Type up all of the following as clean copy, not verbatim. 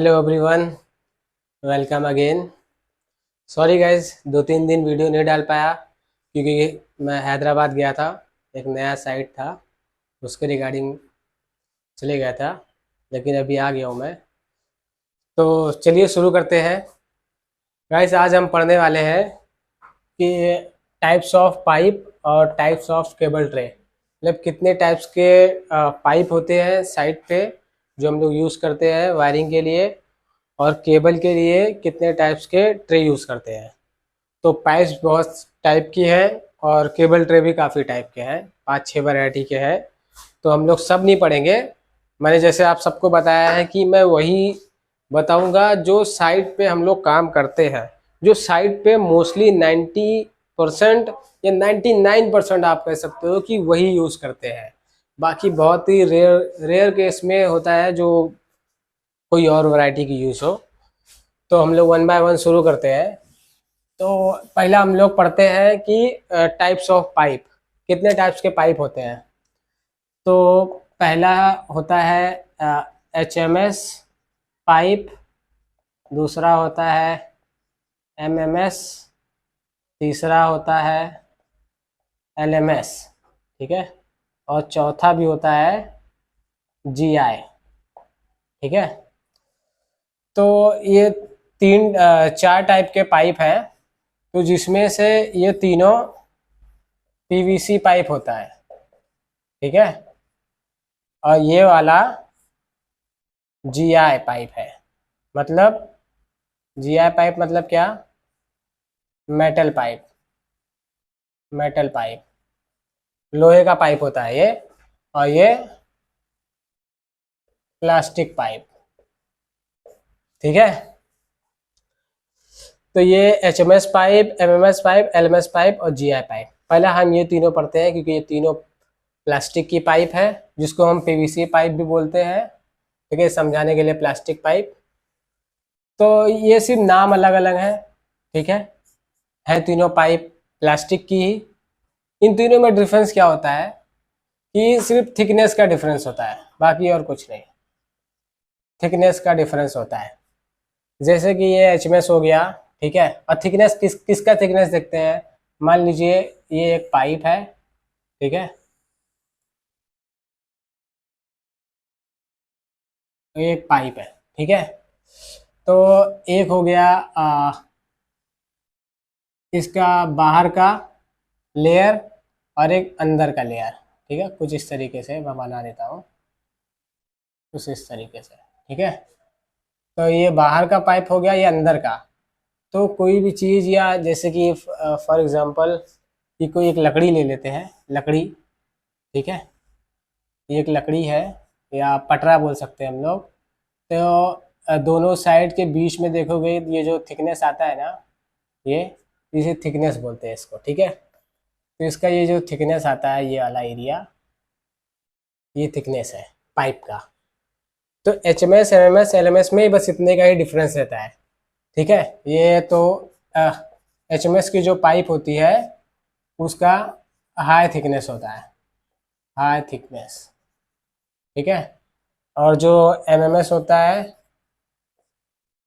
Hello everyone, welcome again. Sorry guys, 2-3 दिन video नहीं डाल पाया क्योंकि मैं हैदराबाद गया था। एक नया साइट था, उसके रिगार्डिंग चले गया था, लेकिन अभी आ गया हूँ मैं। तो चलिए शुरू करते हैं। गाइज, आज हम पढ़ने वाले हैं कि टाइप्स ऑफ पाइप और टाइप्स ऑफ केबल ट्रे, मतलब कितने टाइप्स के पाइप होते हैं साइट पे जो हम लोग यूज़ करते हैं वायरिंग के लिए, और केबल के लिए कितने टाइप्स के ट्रे यूज़ करते हैं। तो पाइप्स बहुत टाइप की है और केबल ट्रे भी काफ़ी टाइप के हैं, 5-6 वैरायटी के हैं। तो हम लोग सब नहीं पढ़ेंगे। मैंने जैसे आप सबको बताया है कि मैं वही बताऊंगा जो साइट पे हम लोग काम करते हैं, जो साइट पे मोस्टली 90% या 99% आप कह सकते हो कि वही यूज़ करते हैं। बाकी बहुत ही रेयर रेयर केस में होता है जो कोई और वैरायटी की यूज़ हो। तो हम लोग वन बाय वन शुरू करते हैं। तो पहला हम लोग पढ़ते हैं कि टाइप्स ऑफ पाइप, कितने टाइप्स के पाइप होते हैं। तो पहला होता है HMS पाइप, दूसरा होता है MMS, तीसरा होता है LMS, ठीक है, और चौथा भी होता है GI, ठीक है। तो ये चार टाइप के पाइप हैं, तो जिसमें से ये तीनों PVC पाइप होता है, ठीक है, और ये वाला GI पाइप है। मतलब GI पाइप मतलब क्या? मेटल पाइप, मेटल पाइप, लोहे का पाइप होता है ये। और ये प्लास्टिक पाइप, ठीक है। तो ये HMS pipe, MMS pipe, LMS pipe और GI पाइप, पहले हम ये तीनों पढ़ते हैं क्योंकि ये तीनों प्लास्टिक की पाइप है, जिसको हम PVC पाइप भी बोलते हैं, ठीक है, समझाने के लिए प्लास्टिक पाइप। तो ये सिर्फ नाम अलग अलग है, ठीक है तीनों पाइप प्लास्टिक की ही। इन तीनों में डिफरेंस क्या होता है कि सिर्फ थिकनेस का डिफरेंस होता है, बाकी और कुछ नहीं। थिकनेस का डिफरेंस होता है, जैसे कि ये HMS हो गया, ठीक है। और थिकनेस किसका थिकनेस देखते हैं? मान लीजिए ये एक पाइप है, ठीक है, ये एक पाइप है, ठीक है। तो एक हो गया इसका बाहर का लेयर और एक अंदर का लेयर, ठीक है। कुछ इस तरीके से मैं बना देता हूँ, कुछ इस तरीके से, ठीक है। तो ये बाहर का पाइप हो गया, ये अंदर का। तो कोई भी चीज़, या जैसे कि फॉर एग्जांपल कि कोई एक लकड़ी ले लेते हैं, लकड़ी, ठीक है, ये एक लकड़ी है या पटरा बोल सकते हैं हम लोग। तो दोनों साइड के बीच में देखोगे ये जो थिकनेस आता है ना, ये इसे थिकनेस बोलते हैं इसको, ठीक है। तो इसका ये जो थिकनेस आता है, ये वाला एरिया, ये थिकनेस है पाइप का। तो HMS, MMS, LMS में बस इतने का ही डिफरेंस रहता है, ठीक है। ये तो HMS की जो पाइप होती है उसका हाई थिकनेस होता है, हाई थिकनेस, ठीक है। और जो MMS होता है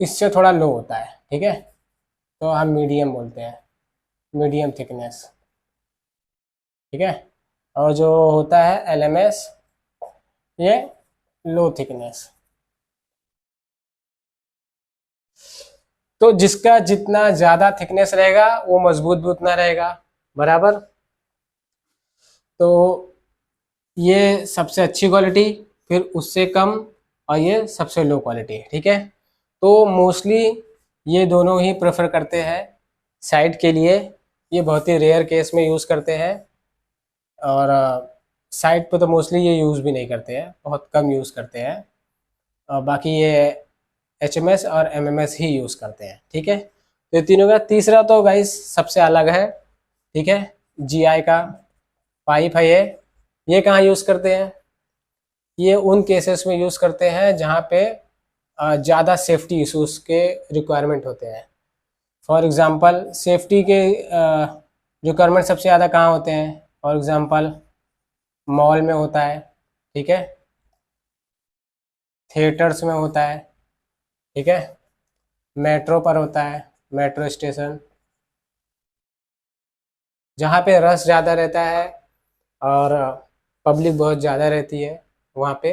इससे थोड़ा लो होता है, ठीक है। तो हम मीडियम बोलते हैं, मीडियम थिकनेस, ठीक है। और जो होता है LMS, ये लो थिकनेस। तो जिसका जितना ज़्यादा थिकनेस रहेगा वो मजबूत भी उतना रहेगा, बराबर। तो ये सबसे अच्छी क्वालिटी, फिर उससे कम, और ये सबसे लो क्वालिटी, ठीक है। तो मोस्टली ये दोनों ही प्रेफर करते हैं साइड के लिए। ये बहुत ही रेयर केस में यूज़ करते हैं, और साइड पे तो मोस्टली ये यूज़ भी नहीं करते हैं, बहुत कम यूज़ करते हैं। और बाकी ये HMS और MMS ही यूज़ करते हैं, ठीक है। तो ये तीनों का तीसरा तो गाइस सबसे अलग है, ठीक है। GI का पाइप है ये कहाँ यूज़ करते हैं? ये उन केसेस में यूज़ करते हैं जहाँ पे ज़्यादा सेफ्टी इशूज़ के रिक्वायरमेंट होते हैं। फॉर एग्ज़ाम्पल सेफ्टी के रिक्वायरमेंट सबसे ज़्यादा कहाँ होते हैं? फॉर एग्ज़ाम्पल मॉल में होता है, ठीक है, थिएटर्स में होता है, ठीक है। मेट्रो पर होता है, मेट्रो स्टेशन, जहाँ पे रश ज़्यादा रहता है और पब्लिक बहुत ज़्यादा रहती है वहाँ पे,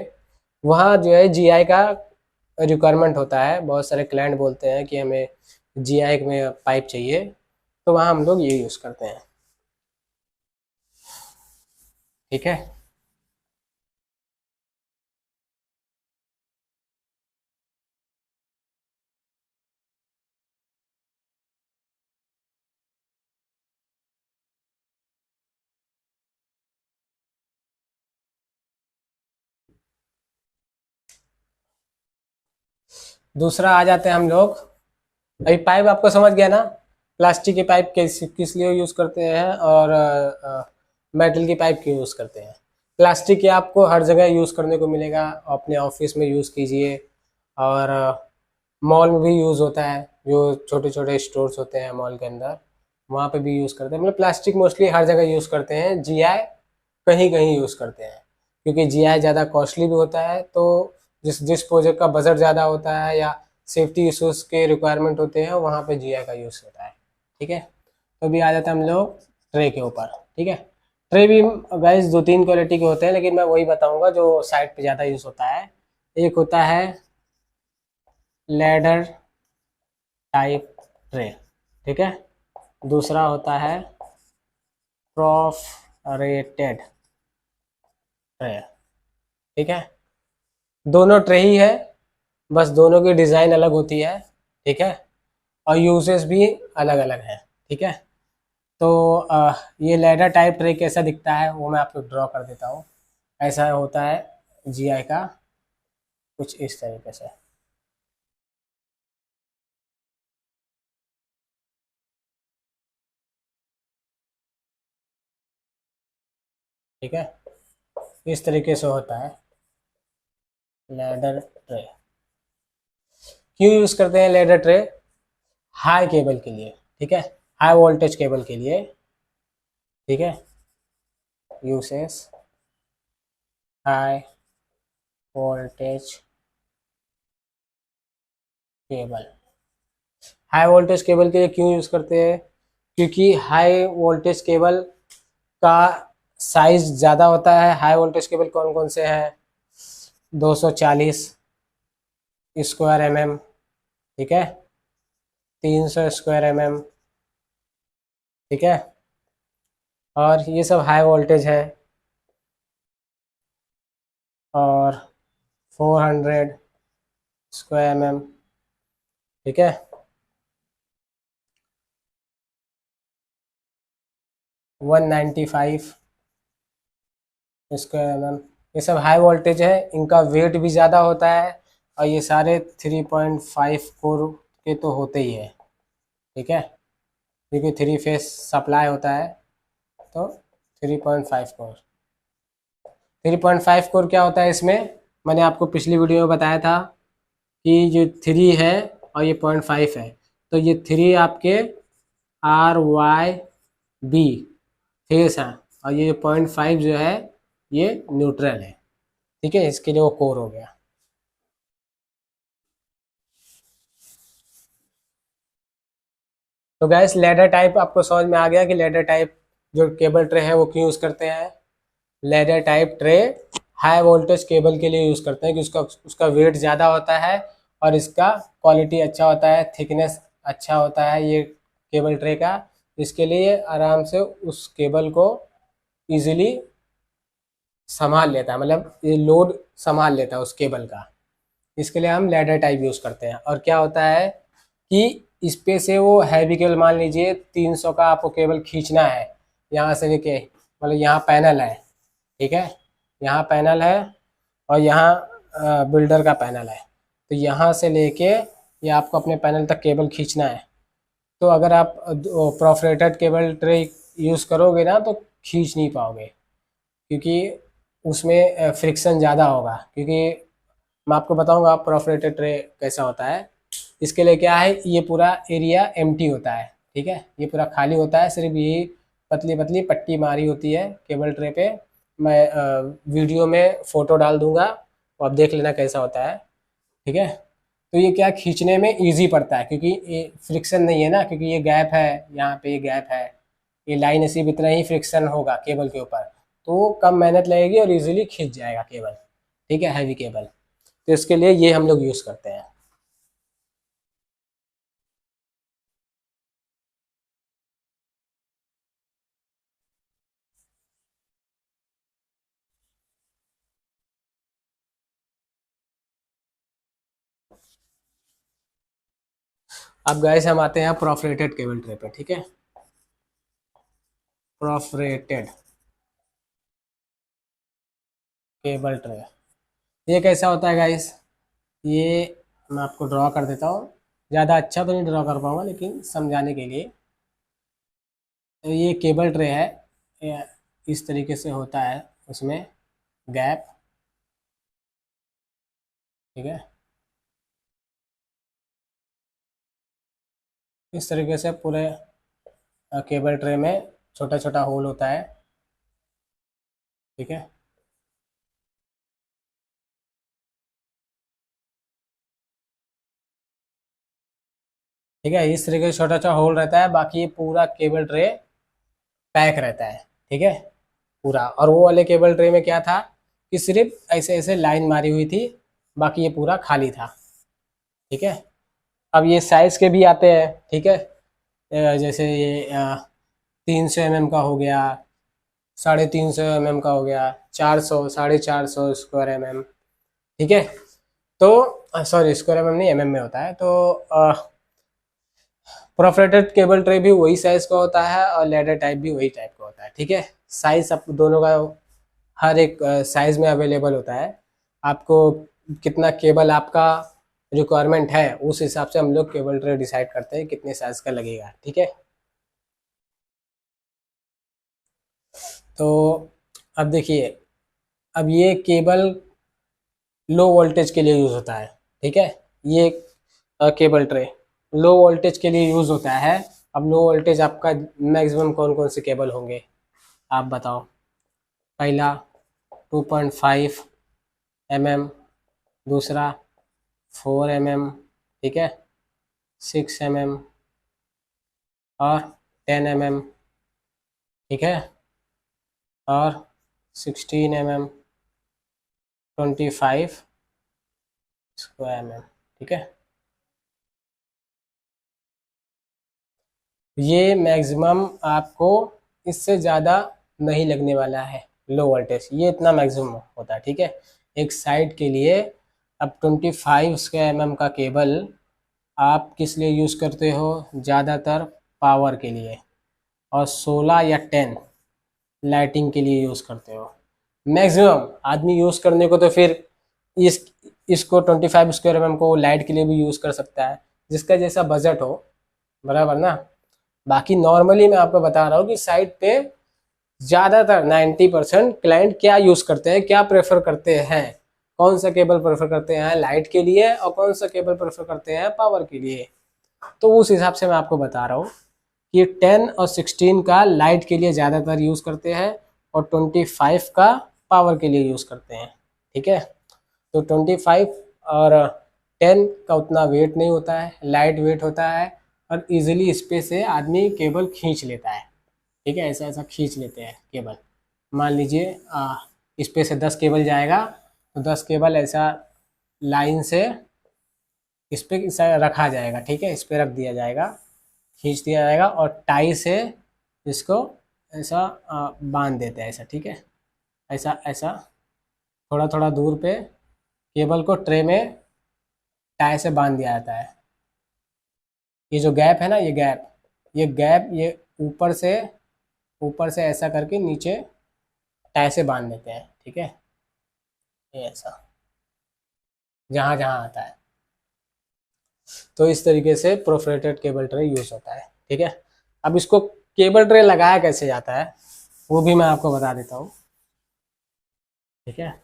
वहाँ जो है जीआई का रिक्वायरमेंट होता है। बहुत सारे क्लाइंट बोलते हैं कि हमें जीआई में पाइप चाहिए, तो वहाँ हम लोग ये यूज़ करते हैं। ठीक है। दूसरा आ जाते हैं हम लोग, अभी पाइप आपको समझ गया ना, प्लास्टिक की पाइप किस किस लिए यूज़ करते हैं और मेटल की पाइप क्यों यूज़ करते हैं। प्लास्टिक की आपको हर जगह यूज़ करने को मिलेगा, अपने ऑफिस में यूज़ कीजिए, और मॉल में भी यूज़ होता है, जो छोटे छोटे स्टोर्स होते हैं मॉल के अंदर, वहाँ पे भी यूज़ करते हैं। मतलब प्लास्टिक मोस्टली हर जगह यूज़ करते हैं, जीआई कहीं कहीं यूज़ करते हैं, क्योंकि जीआई ज़्यादा कॉस्टली भी होता है। तो जिस जिस प्रोजेक्ट का बजट ज़्यादा होता है या सेफ्टी इश्यूज के रिक्वायरमेंट होते हैं, वहाँ पे जीआई का यूज़ होता है। ठीक है। तो अभी आ जाता है हम लोग ट्रे के ऊपर। ठीक है। ट्रे भी गाइस दो तीन क्वालिटी के होते हैं, लेकिन मैं वही बताऊंगा जो साइट पे ज़्यादा यूज़ होता है। एक होता है लैडर टाइप ट्रे, ठीक है। दूसरा होता है परफोरेटेड ट्रे, ठीक है। दोनों ट्रे ही है, बस दोनों की डिज़ाइन अलग होती है। ठीक है। और यूजेस भी अलग अलग है। ठीक है। तो ये लैडर टाइप ट्रे कैसा दिखता है वो मैं आपको ड्रॉ कर देता हूँ। ऐसा होता है जीआई का, कुछ इस तरीके से। ठीक है। इस तरीके से होता है लैडर ट्रे। क्यों यूज़ करते हैं लैडर ट्रे? हाई केबल के लिए, ठीक है, हाई वोल्टेज केबल के लिए। ठीक है। Uses high voltage cable. High voltage cable के लिए क्यों यूज़ करते हैं? क्योंकि हाई वोल्टेज केबल का साइज ज़्यादा होता है। हाई वोल्टेज केबल कौन कौन से हैं? 240 स्क्वायर mm, ठीक है, 300 स्क्वायर mm, ठीक है, और ये सब हाई वोल्टेज है। और 400 स्क्वायर mm, ठीक है, 195 स्क्वायर mm, ये सब हाई वोल्टेज है। इनका वेट भी ज़्यादा होता है, और ये सारे 3.5 कोर के तो होते ही है। ठीक है, क्योंकि 3 फेस सप्लाई होता है, तो 3.5 कोर। 3.5 कोर क्या होता है इसमें, मैंने आपको पिछली वीडियो में बताया था कि जो 3 है और ये 0.5 है, तो ये 3 आपके RYB फेस है, और ये 0.5 जो है ये न्यूट्रल है। ठीक है, इसके लिए वो कोर हो गया। तो गैस लैडर टाइप आपको समझ में आ गया कि लैडर टाइप जो केबल ट्रे है वो क्यों यूज़ करते हैं। Ladder type tray high voltage cable के लिए यूज़ करते हैं कि उसका वेट ज़्यादा होता है, और इसका क्वालिटी अच्छा होता है, थिकनेस अच्छा होता है ये केबल ट्रे का। इसके लिए आराम से उस केबल को इजीली संभाल लेता है, मतलब ये लोड संभाल लेता है उस केबल का। इसके लिए हम लैडर टाइप यूज़ करते हैं। और क्या होता है कि इस पे से वो हैवी केबल, मान लीजिए 300 का आपको केबल खींचना है, यहाँ से लेके, मतलब यहाँ पैनल है, ठीक है, यहाँ पैनल है, और यहाँ बिल्डर का पैनल है, तो यहाँ से लेके ये आपको अपने पैनल तक केबल खींचना है। तो अगर आप परफोरेटेड केबल ट्रे यूज़ करोगे ना, तो खींच नहीं पाओगे, क्योंकि उसमें फ्रिक्शन ज़्यादा होगा। क्योंकि मैं आपको बताऊंगा परफोरेटेड ट्रे कैसा होता है। इसके लिए क्या है, ये पूरा एरिया एम्प्टी होता है, ठीक है, ये पूरा खाली होता है, सिर्फ यही पतली पतली पट्टी मारी होती है केबल ट्रे पे। मैं वीडियो में फ़ोटो डाल दूंगा, तो आप देख लेना कैसा होता है। ठीक है। तो ये क्या खींचने में इजी पड़ता है, क्योंकि ये फ्रिक्शन नहीं है ना, क्योंकि ये गैप है, यहाँ पे ये गैप है, ये लाइन ऐसी इतना ही फ्रिक्शन होगा केबल के ऊपर, तो कम मेहनत लगेगी और इजीली खींच जाएगा केबल। ठीक है, हैवी केबल, तो इसके लिए ये हम लोग यूज़ करते हैं। अब गाइस हम आते हैं परफोरेटेड केबल ट्रे पे। ठीक है, परफोरेटेड केबल ट्रे, ये कैसा होता है गाइस? ये मैं आपको ड्रॉ कर देता हूँ, ज़्यादा अच्छा तो नहीं ड्रॉ कर पाऊंगा लेकिन समझाने के लिए। तो ये केबल ट्रे है, ये इस तरीके से होता है, उसमें गैप। ठीक है, इस तरीके से पूरे केबल ट्रे में छोटा छोटा होल होता है। ठीक है, ठीक है, इस तरीके से छोटा छोटा होल रहता है, बाकी ये पूरा केबल ट्रे पैक रहता है। ठीक है, पूरा। और वो वाले केबल ट्रे में क्या था कि सिर्फ ऐसे ऐसे लाइन मारी हुई थी, बाकी ये पूरा खाली था। ठीक है, अब ये साइज के भी आते हैं। ठीक है, जैसे ये 300 mm का हो गया, 350 mm का हो गया, 400, 450 स्क्वायर mm। ठीक है, तो सॉरी स्क्वायर mm नहीं, mm में होता है। तो परफोरेटेड केबल ट्रे भी वही साइज का होता है और लैडर टाइप भी वही टाइप का होता है। ठीक है, साइज सब दोनों का हर एक साइज में अवेलेबल होता है। आपको कितना केबल आपका रिक्वायरमेंट है उस हिसाब से हम लोग केबल ट्रे डिसाइड करते हैं कितने साइज का लगेगा। ठीक है, तो अब देखिए, अब ये केबल लो वोल्टेज के लिए यूज़ होता है। ठीक है, ये केबल ट्रे लो वोल्टेज के लिए यूज़ होता है। अब लो वोल्टेज आपका मैक्सिमम कौन कौन से केबल होंगे आप बताओ? पहला 2.5 mm, दूसरा 4 mm, ठीक है, 6 mm और 10 mm। ठीक है, और 16 mm, 25 स्क्वायर mm। ठीक है, ये मैक्सिमम आपको इससे ज़्यादा नहीं लगने वाला है लो वोल्टेज, ये इतना मैक्सिमम होता है। ठीक है, एक साइड के लिए। अब 25 स्क्वायर mm का केबल आप किस लिए यूज़ करते हो? ज़्यादातर पावर के लिए, और 16 या 10 लाइटिंग के लिए यूज़ करते हो मैक्सिमम आदमी। यूज़ करने को तो फिर इस इसको 25 स्क्वायर mm को लाइट के लिए भी यूज़ कर सकता है, जिसका जैसा बजट हो, बराबर ना। बाकी नॉर्मली मैं आपको बता रहा हूँ कि साइट पे ज़्यादातर 90% क्लाइंट क्या यूज़ करते हैं, क्या प्रेफर करते हैं, कौन सा केबल प्रेफर करते हैं लाइट के लिए और कौन सा केबल प्रेफर करते हैं पावर के लिए। तो उस हिसाब से मैं आपको बता रहा हूँ कि 10 और 16 का लाइट के लिए ज़्यादातर यूज़ करते हैं और 25 का पावर के लिए यूज़ करते हैं। ठीक है, तो 25 और 10 का उतना वेट नहीं होता है, लाइट वेट होता है, और इजीली इस पे से आदमी केबल खींच लेता है। ठीक है, ऐसा ऐसा खींच लेते हैं केबल। मान लीजिए इस पे से 10 केबल जाएगा, तो 10 केबल ऐसा लाइन से इस पे रखा जाएगा। ठीक है, इस पे रख दिया जाएगा, खींच दिया जाएगा, और टाई से इसको ऐसा बांध देते हैं ऐसा। ठीक है, ऐसा ऐसा थोड़ा थोड़ा दूर पे केबल को ट्रे में टाई से बांध दिया जाता है। ये जो गैप है ना, ये गैप ये ऊपर से ऐसा करके नीचे टाई से बांध देते हैं। ठीक है, ये ऐसा जहाँ जहाँ आता है। तो इस तरीके से प्रोफरेटेड केबल ट्रे यूज होता है। ठीक है, अब इसको केबल ट्रे लगाया कैसे जाता है वो भी मैं आपको बता देता हूँ। ठीक है,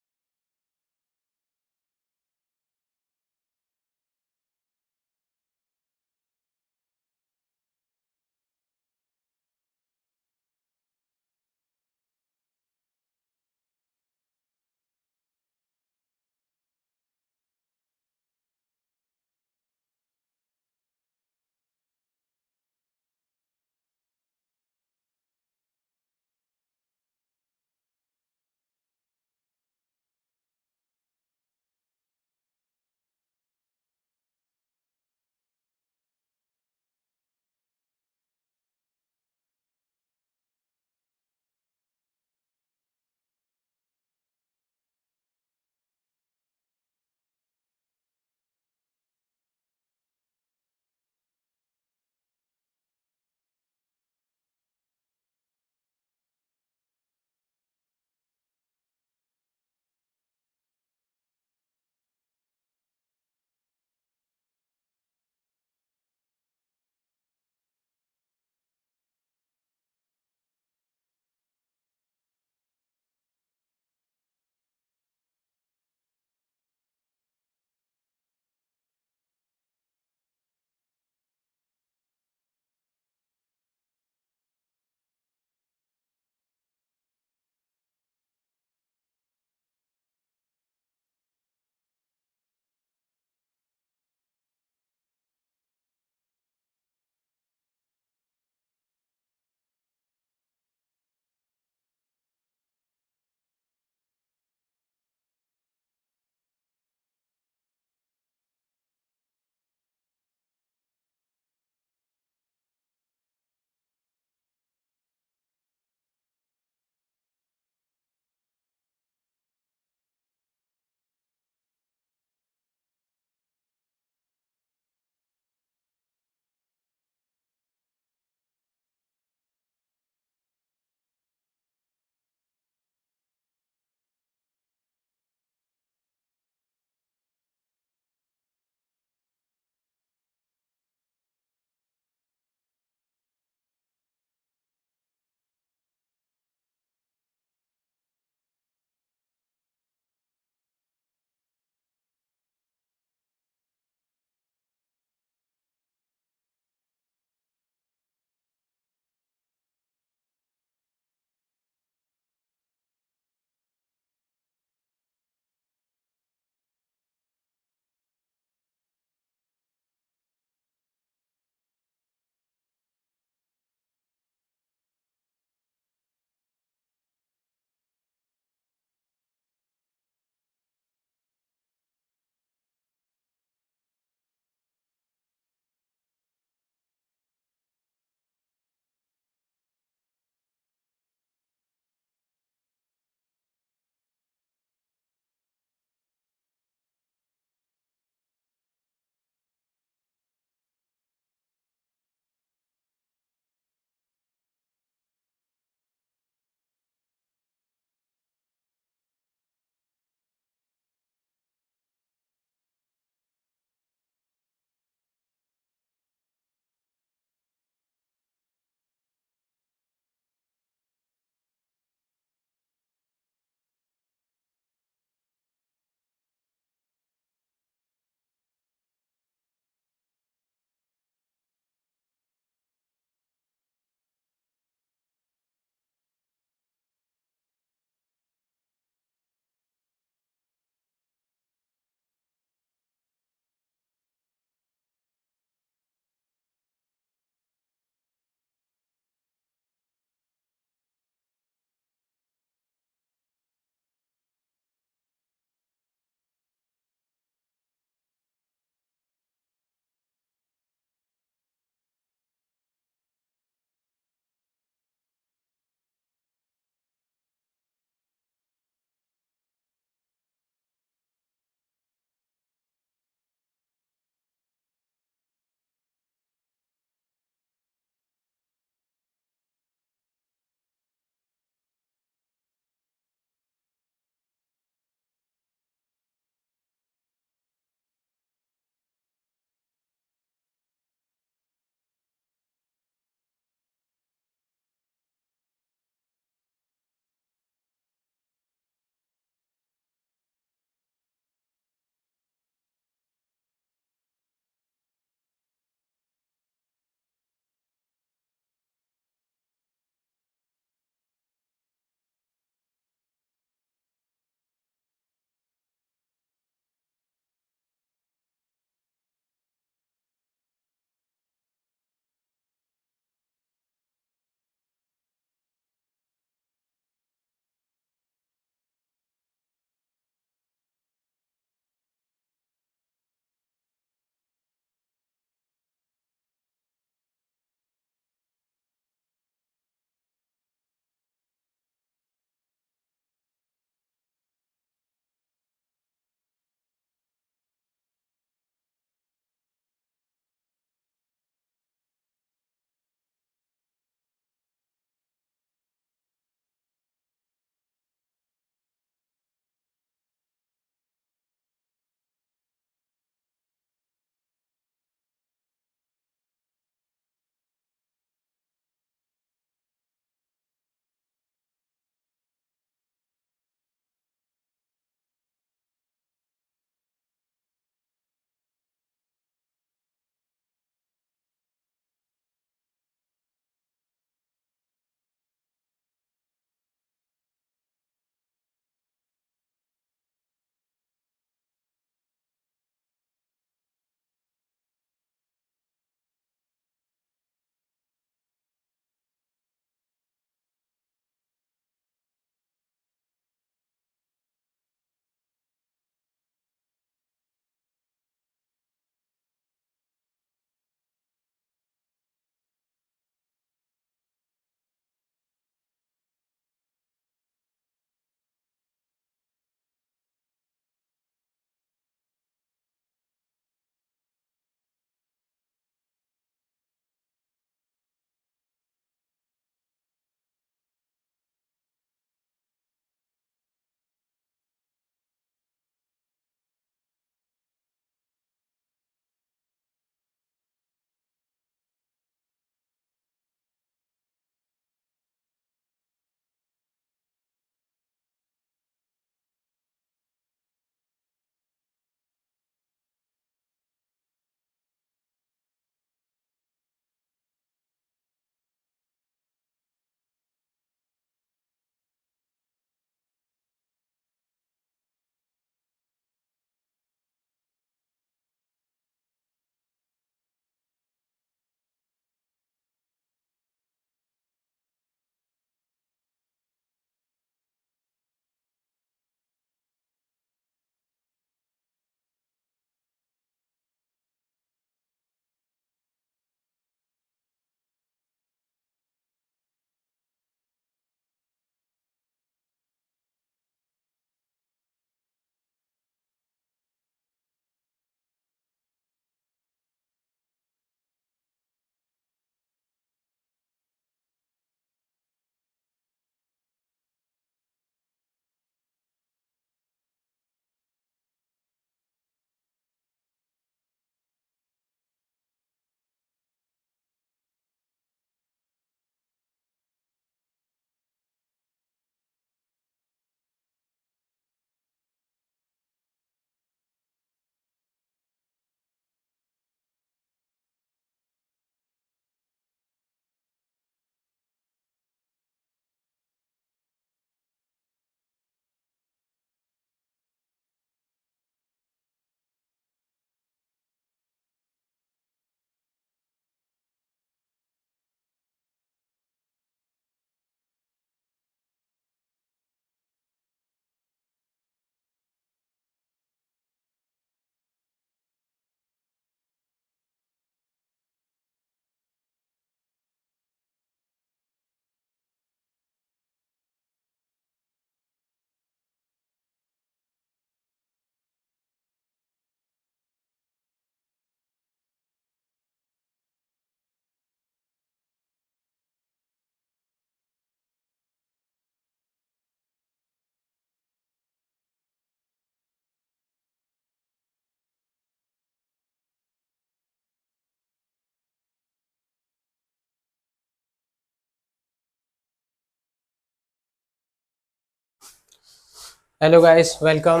हेलो गाइस, वेलकम।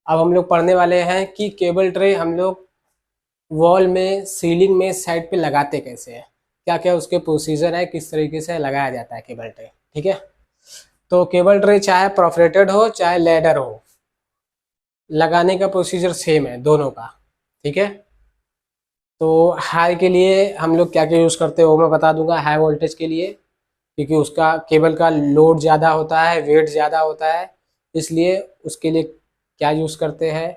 अब हम लोग पढ़ने वाले हैं कि केबल ट्रे हम लोग वॉल में, सीलिंग में, साइड पे लगाते कैसे हैं, क्या क्या उसके प्रोसीजर है, किस तरीके से लगाया जाता है केबल ट्रे। ठीक है। तो केबल ट्रे चाहे परफोरेटेड हो चाहे लैडर हो, लगाने का प्रोसीजर सेम है दोनों का। ठीक है। तो हाई के लिए हम लोग क्या क्या यूज़ करते हैं वो मैं बता दूंगा। हाई वोल्टेज के लिए, क्योंकि उसका केबल का लोड ज़्यादा होता है, वेट ज़्यादा होता है, इसलिए उसके लिए क्या यूज़ करते हैं,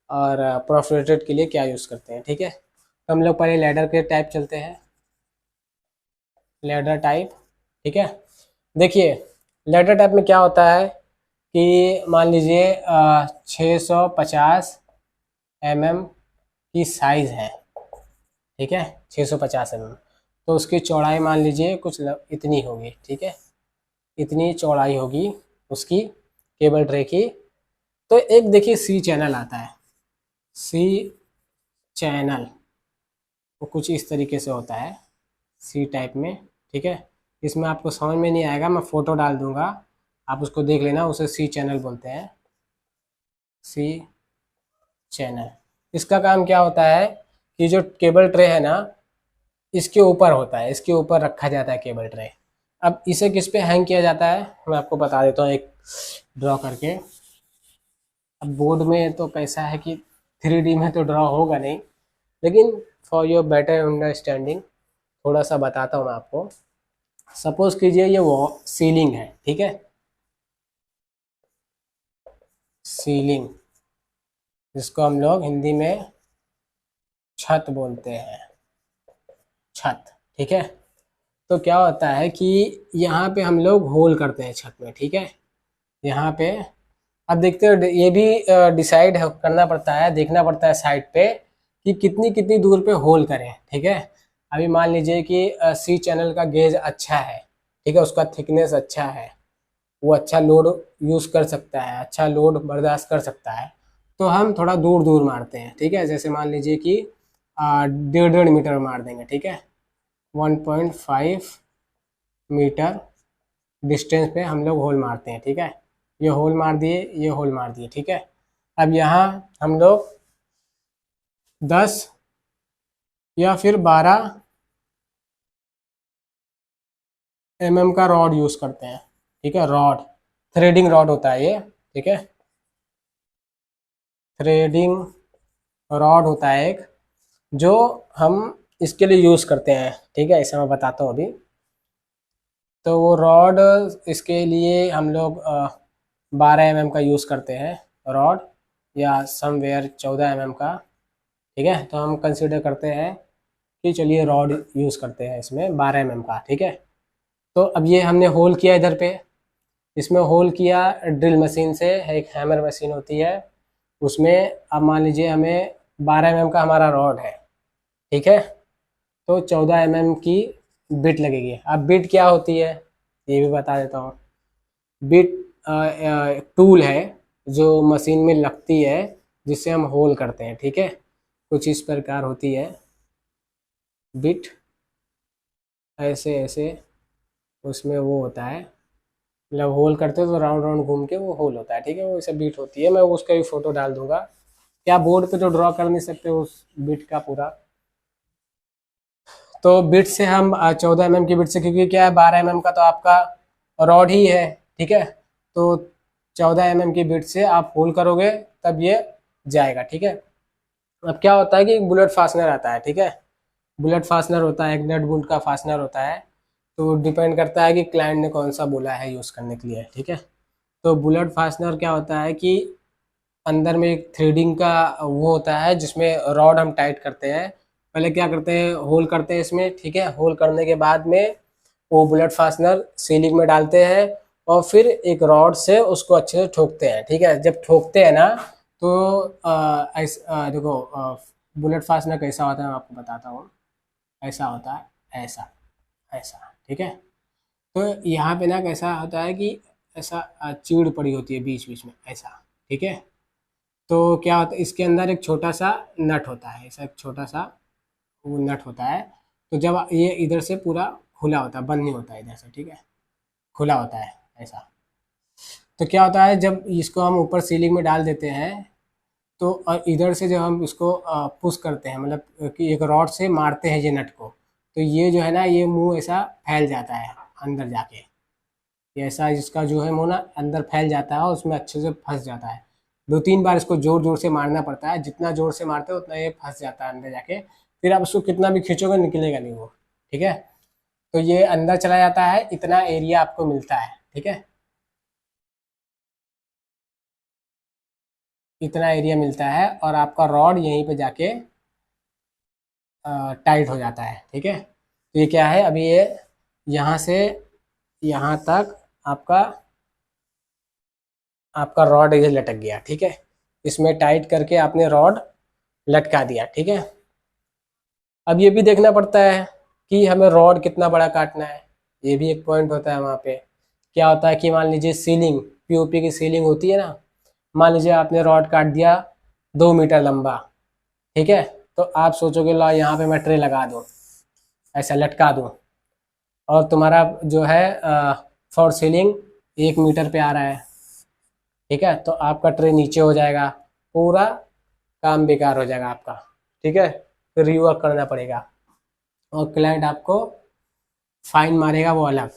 और परफोरेटेड के लिए क्या यूज़ करते हैं। ठीक है। तो हम लोग पहले लैडर के टाइप चलते हैं। Ladder type. ठीक है। देखिए, लैडर टाइप में क्या होता है कि मान लीजिए 650 mm की साइज़ है। ठीक है। 650 mm, तो उसकी चौड़ाई मान लीजिए कुछ इतनी होगी। ठीक है। इतनी चौड़ाई होगी उसकी, केबल ट्रे की। तो एक देखिए सी चैनल आता है, सी चैनल, वो कुछ इस तरीके से होता है, सी टाइप में। ठीक है। इसमें आपको समझ में नहीं आएगा, मैं फ़ोटो डाल दूंगा, आप उसको देख लेना। उसे सी चैनल बोलते हैं, सी चैनल। इसका काम क्या होता है कि जो केबल ट्रे है ना, इसके ऊपर होता है, इसके ऊपर रखा जाता है केबल ट्रे। अब इसे किस पे हैंग किया जाता है मैं आपको बता देता हूँ एक ड्रॉ करके। अब बोर्ड में तो कैसा है कि 3D में तो ड्रॉ होगा नहीं, लेकिन फॉर योर बेटर अंडरस्टैंडिंग थोड़ा सा बताता हूँ मैं आपको। सपोज कीजिए ये वो सीलिंग है। ठीक है। सीलिंग, जिसको हम लोग हिंदी में छत बोलते हैं, छत। ठीक है। तो क्या होता है कि यहाँ पे हम लोग होल करते हैं छत में। ठीक है। यहाँ पे अब देखते हो, ये भी डिसाइड करना पड़ता है, देखना पड़ता है साइड पे कि कितनी कितनी दूर पे होल करें। ठीक है। अभी मान लीजिए कि सी चैनल का गेज अच्छा है। ठीक है। उसका थिकनेस अच्छा है, वो अच्छा लोड यूज़ कर सकता है, अच्छा लोड बर्दाश्त कर सकता है, तो हम थोड़ा दूर दूर मारते हैं। ठीक है। जैसे मान लीजिए कि 1.5 मीटर मार देंगे। ठीक है। 1.5 मीटर डिस्टेंस पे हम लोग होल मारते हैं। ठीक है। ये होल मार दिए, ये होल मार दिए। ठीक है। अब यहाँ हम लोग 10 या फिर 12 mm का रॉड यूज़ करते हैं। ठीक है। रॉड, थ्रेडिंग रॉड होता है ये। ठीक है। थ्रेडिंग रॉड होता है एक, जो हम इसके लिए यूज़ करते हैं। ठीक है। इसे मैं बताता हूँ अभी। तो वो रॉड, इसके लिए हम लोग 12 mm का यूज़ करते हैं रॉड, या समवेयर 14 mm का। ठीक है। तो हम कंसिडर करते हैं कि चलिए रॉड यूज़ करते हैं इसमें 12 mm का। ठीक है। तो अब ये हमने होल किया इधर पे, इसमें होल किया ड्रिल मशीन से, एक हैमर मशीन होती है उसमें। अब मान लीजिए हमें 12 mm का हमारा रॉड है। ठीक है। तो 14 mm की बिट लगेगी। अब बिट क्या होती है ये भी बता देता हूँ। बिट टूल है जो मशीन में लगती है, जिससे हम होल करते हैं। ठीक है। कुछ इस प्रकार होती है बिट, ऐसे ऐसे उसमें वो होता है, मतलब होल करते हो तो राउंड राउंड घूम के वो होल होता है। ठीक है। वो इसे बीट होती है, मैं उसका भी फोटो डाल दूंगा। क्या बोर्ड पे तो ड्रॉ कर नहीं सकते उस बीट का पूरा। तो बिट से हम 14 mm की बिट से, क्योंकि क्या है 12 mm का तो आपका रॉड ही है। ठीक है। तो 14 mm की बिट से आप होल करोगे तब ये जाएगा। ठीक है। अब क्या होता है कि बुलेट फास्टनर आता है। ठीक है। बुलेट फास्टनर होता है, एक नट बोल्ट का फास्टनर होता है। तो डिपेंड करता है कि क्लाइंट ने कौन सा बोला है यूज़ करने के लिए। ठीक है। तो बुलेट फास्टनर क्या होता है कि अंदर में एक थ्रेडिंग का वो होता है, जिसमें रॉड हम टाइट करते हैं। पहले क्या करते हैं, होल करते हैं इसमें। ठीक है। होल करने के बाद में वो बुलेट फास्टनर सीलिंग में डालते हैं, और फिर एक रॉड से उसको अच्छे से ठोकते हैं। ठीक है। जब ठोकते हैं ना, तो देखो, बुलेट फास्टनर कैसा होता है मैं आपको बताता हूँ। ऐसा होता है, ऐसा, ऐसा। ठीक है। तो यहाँ पे ना कैसा होता है कि ऐसा चीड़ पड़ी होती है बीच बीच में, ऐसा। ठीक है। तो क्या होता है, इसके अंदर एक छोटा सा नट होता है, ऐसा एक छोटा सा वो नट होता है। तो जब ये इधर से पूरा खुला होता है, बंद नहीं होता है इधर से। ठीक है। खुला होता है ऐसा। तो क्या होता है जब इसको हम ऊपर सीलिंग में डाल देते हैं तो और इधर से जब हम इसको पुश करते हैं, मतलब कि एक रॉड से मारते हैं ये नट को, तो ये जो है ना ये मुंह ऐसा फैल जाता है अंदर जाके, ये ऐसा इसका जो है मुंह ना अंदर फैल जाता है और उसमें अच्छे से फंस जाता है। 2-3 बार इसको जोर जोर से मारना पड़ता है, जितना जोर से मारते हो उतना ये फंस जाता है अंदर जाके, फिर आप उसको कितना भी खींचोगे निकलेगा नहीं वो। ठीक है, तो ये अंदर चला जाता है, इतना एरिया आपको मिलता है। ठीक है, इतना एरिया मिलता है और आपका रॉड यहीं पे जाके टाइट हो जाता है। ठीक है, तो ये क्या है, अभी ये यहाँ से यहाँ तक आपका आपका रॉड ये लटक गया। ठीक है, इसमें टाइट करके आपने रॉड लटका दिया। ठीक है, अब ये भी देखना पड़ता है कि हमें रॉड कितना बड़ा काटना है, ये भी एक पॉइंट होता है वहाँ पे। क्या होता है कि मान लीजिए सीलिंग, पीओपी की सीलिंग होती है ना, मान लीजिए आपने रॉड काट दिया 2 मीटर लंबा। ठीक है, तो आप सोचोगे ला यहाँ पे मैं ट्रे लगा दूँ, ऐसा लटका दूँ, और तुम्हारा जो है फॉर सीलिंग 1 मीटर पे आ रहा है। ठीक है, तो आपका ट्रे नीचे हो जाएगा, पूरा काम बेकार हो जाएगा आपका। ठीक है, फिर रीवर्क करना पड़ेगा और क्लाइंट आपको फाइन मारेगा वो अलग।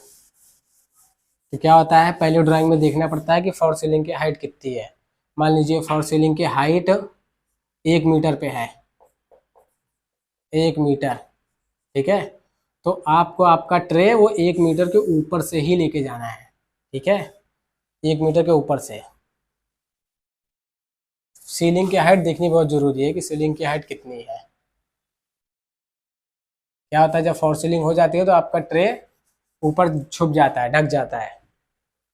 तो क्या होता है, पहले ड्राइंग में देखना पड़ता है कि फॉर सीलिंग की हाइट कितनी है। मान लीजिए फॉर सीलिंग की हाइट 1 मीटर पे है, 1 मीटर। ठीक है, तो आपको आपका ट्रे वो 1 मीटर के ऊपर से ही लेके जाना है। ठीक है, 1 मीटर के ऊपर से। सीलिंग की हाइट देखनी बहुत ज़रूरी है कि सीलिंग की हाइट कितनी है। क्या होता है जब फॉर सीलिंग हो जाती है तो आपका ट्रे ऊपर छुप जाता है, ढक जाता है,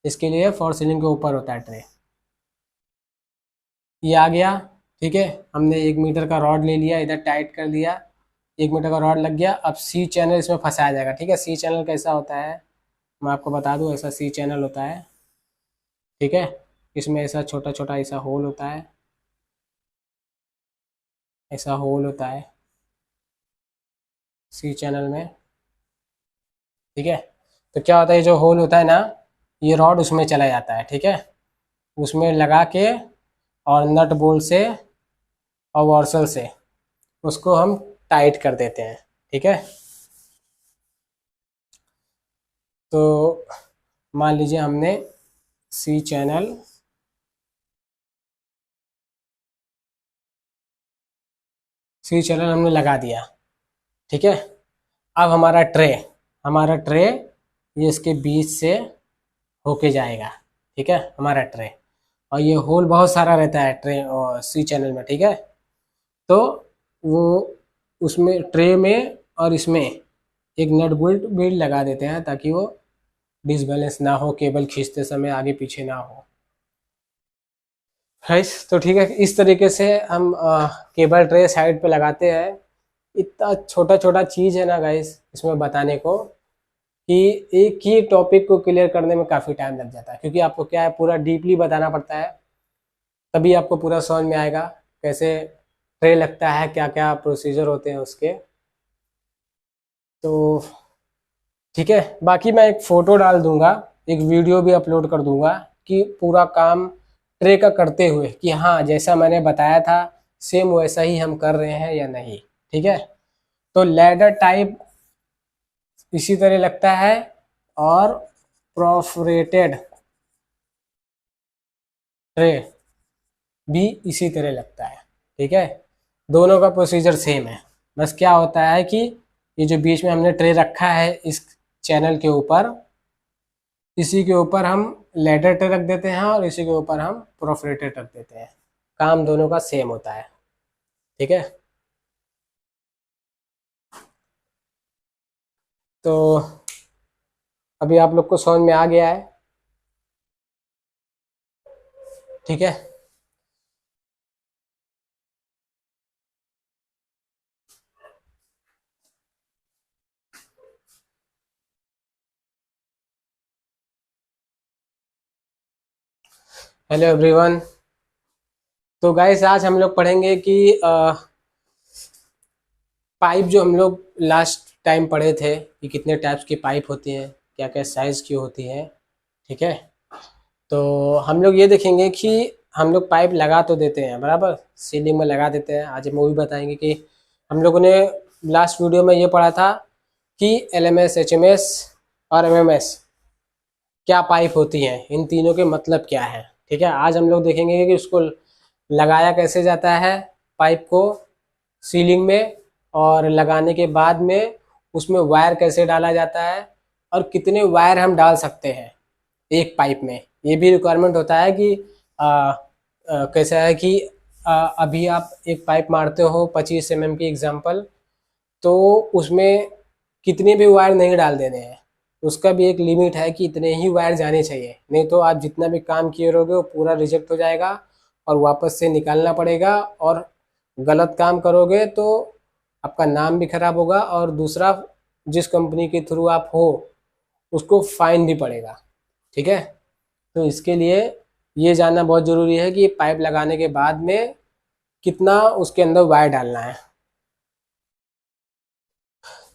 इसके लिए फॉर सीलिंग के ऊपर होता है ट्रे। ये आ गया। ठीक है, हमने 1 मीटर का रॉड ले लिया, इधर टाइट कर दिया, 1 मीटर का रॉड लग गया। अब सी चैनल इसमें फंसाया जाएगा। ठीक है, सी चैनल कैसा होता है मैं आपको बता दूं, ऐसा सी चैनल होता है। ठीक है, इसमें ऐसा छोटा छोटा ऐसा होल होता है, ऐसा होल होता है सी चैनल में। ठीक है, तो क्या होता है, ये जो होल होता है ना, ये रॉड उसमें चला जाता है। ठीक है, उसमें लगा के और नट बोल्ट से और वॉर्सल से उसको हम टाइट कर देते हैं। ठीक है, तो मान लीजिए हमने सी चैनल हमने लगा दिया। ठीक है, अब हमारा ट्रे ये इसके बीच से होके जाएगा। ठीक है, हमारा ट्रे, और ये होल बहुत सारा रहता है ट्रे और सी चैनल में। ठीक है, तो वो उसमें ट्रे में और इसमें एक नट बोल्ट भी लगा देते हैं ताकि वो डिसबैलेंस ना हो, केबल खींचते समय आगे पीछे ना हो। है, तो ठीक है, इस तरीके से हम केबल ट्रे साइड पे लगाते हैं। इतना छोटा छोटा चीज़ है ना गाइस इसमें बताने को, कि एक ही टॉपिक को क्लियर करने में काफ़ी टाइम लग जाता है, क्योंकि आपको क्या है पूरा डीपली बताना पड़ता है, तभी आपको पूरा समझ में आएगा कैसे ट्रे लगता है, क्या क्या प्रोसीजर होते हैं उसके। तो ठीक है, बाकी मैं एक फ़ोटो डाल दूंगा, एक वीडियो भी अपलोड कर दूंगा कि पूरा काम ट्रे का करते हुए कि हाँ जैसा मैंने बताया था सेम वैसा ही हम कर रहे हैं या नहीं। ठीक है, तो लैडर टाइप इसी तरह लगता है और प्रोफरेटेड ट्रे भी इसी तरह लगता है। ठीक है, दोनों का प्रोसीजर सेम है, बस क्या होता है कि ये जो बीच में हमने ट्रे रखा है इस चैनल के ऊपर, इसी के ऊपर हम लैडर ट्रे रख देते हैं और इसी के ऊपर हम प्रोफरेटेड रख देते हैं। काम दोनों का सेम होता है। ठीक है, तो अभी आप लोग को समझ में आ गया है। ठीक है, हेलो एवरीवन। तो गाइस आज हम लोग पढ़ेंगे कि पाइप जो हम लोग लास्ट टाइम पढ़े थे कि कितने टाइप्स की पाइप होती हैं, क्या क्या साइज़ की होती हैं। ठीक है, तो हम लोग ये देखेंगे कि हम लोग पाइप लगा तो देते हैं, बराबर सीलिंग में लगा देते हैं। आज हम वो भी बताएंगे कि हम लोगों ने लास्ट वीडियो में ये पढ़ा था कि एलएमएस, एचएमएस और एमएमएस क्या पाइप होती हैं, इन तीनों के मतलब क्या है। ठीक है, आज हम लोग देखेंगे कि उसको लगाया कैसे जाता है पाइप को सीलिंग में, और लगाने के बाद में उसमें वायर कैसे डाला जाता है और कितने वायर हम डाल सकते हैं एक पाइप में। ये भी रिक्वायरमेंट होता है कि कैसा है कि अभी आप एक पाइप मारते हो 25 mm की एग्जांपल, तो उसमें कितने भी वायर नहीं डाल देने हैं, उसका भी एक लिमिट है कि इतने ही वायर जाने चाहिए, नहीं तो आप जितना भी काम किए रहोगे वो पूरा रिजेक्ट हो जाएगा और वापस से निकालना पड़ेगा, और गलत काम करोगे तो आपका नाम भी खराब होगा, और दूसरा जिस कंपनी के थ्रू आप हो उसको फाइन भी पड़ेगा। ठीक है, तो इसके लिए ये जानना बहुत ज़रूरी है कि पाइप लगाने के बाद में कितना उसके अंदर वायर डालना है।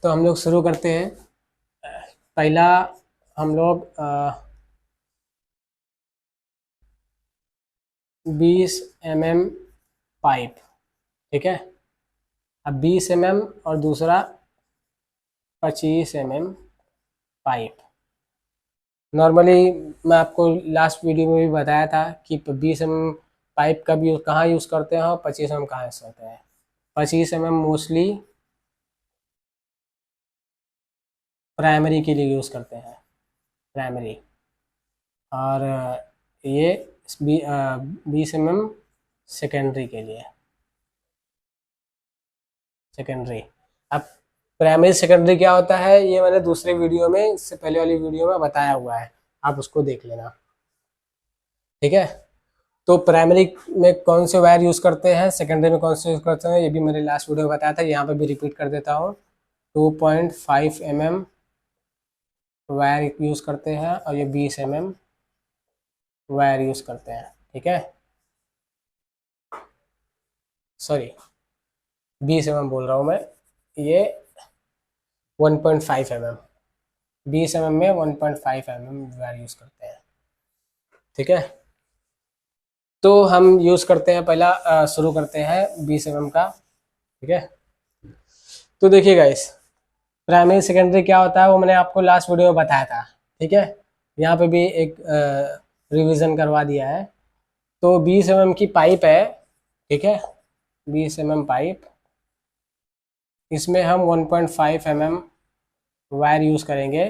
तो हम लोग शुरू करते हैं। पहला हम लोग 20 mm पाइप, ठीक है, अब 20 mm और दूसरा 25 mm पाइप। नॉर्मली मैं आपको लास्ट वीडियो में भी बताया था कि 20 mm पाइप का भी कहाँ यूज़ करते हैं और 25 mm कहाँ यूज़ करते हैं। 25 mm मोस्टली प्राइमरी के लिए यूज़ करते हैं, प्राइमरी, और ये 20 mm सेकेंडरी के लिए, सेकेंडरी। अब प्राइमरी सेकेंडरी क्या होता है ये मैंने दूसरे वीडियो में, इससे पहले वाली वीडियो में बताया हुआ है, आप उसको देख लेना। ठीक है, तो प्राइमरी में कौन से वायर यूज़ करते हैं, सेकेंडरी में कौन से यूज़ करते हैं, ये भी मैंने लास्ट वीडियो में बताया था, यहाँ पे भी रिपीट कर देता हूँ। 2.5 mm वायर यूज़ करते हैं और ये 20 mm वायर यूज़ करते हैं। ठीक है, सॉरी 20 mm बोल रहा हूँ मैं, ये 1.5 mm, 20 mm में 1.5 mm वायर यूज़ करते हैं। ठीक है, तो हम यूज़ करते हैं, पहला शुरू करते हैं 20 mm का। ठीक है, तो देखिए गाइस, प्राइमरी सेकेंडरी क्या होता है वो मैंने आपको लास्ट वीडियो में बताया था। ठीक है, यहाँ पे भी एक रिवीजन करवा दिया है। तो 20 mm की पाइप है, ठीक है, 20 mm पाइप, इसमें हम 1.5 mm वायर यूज़ करेंगे।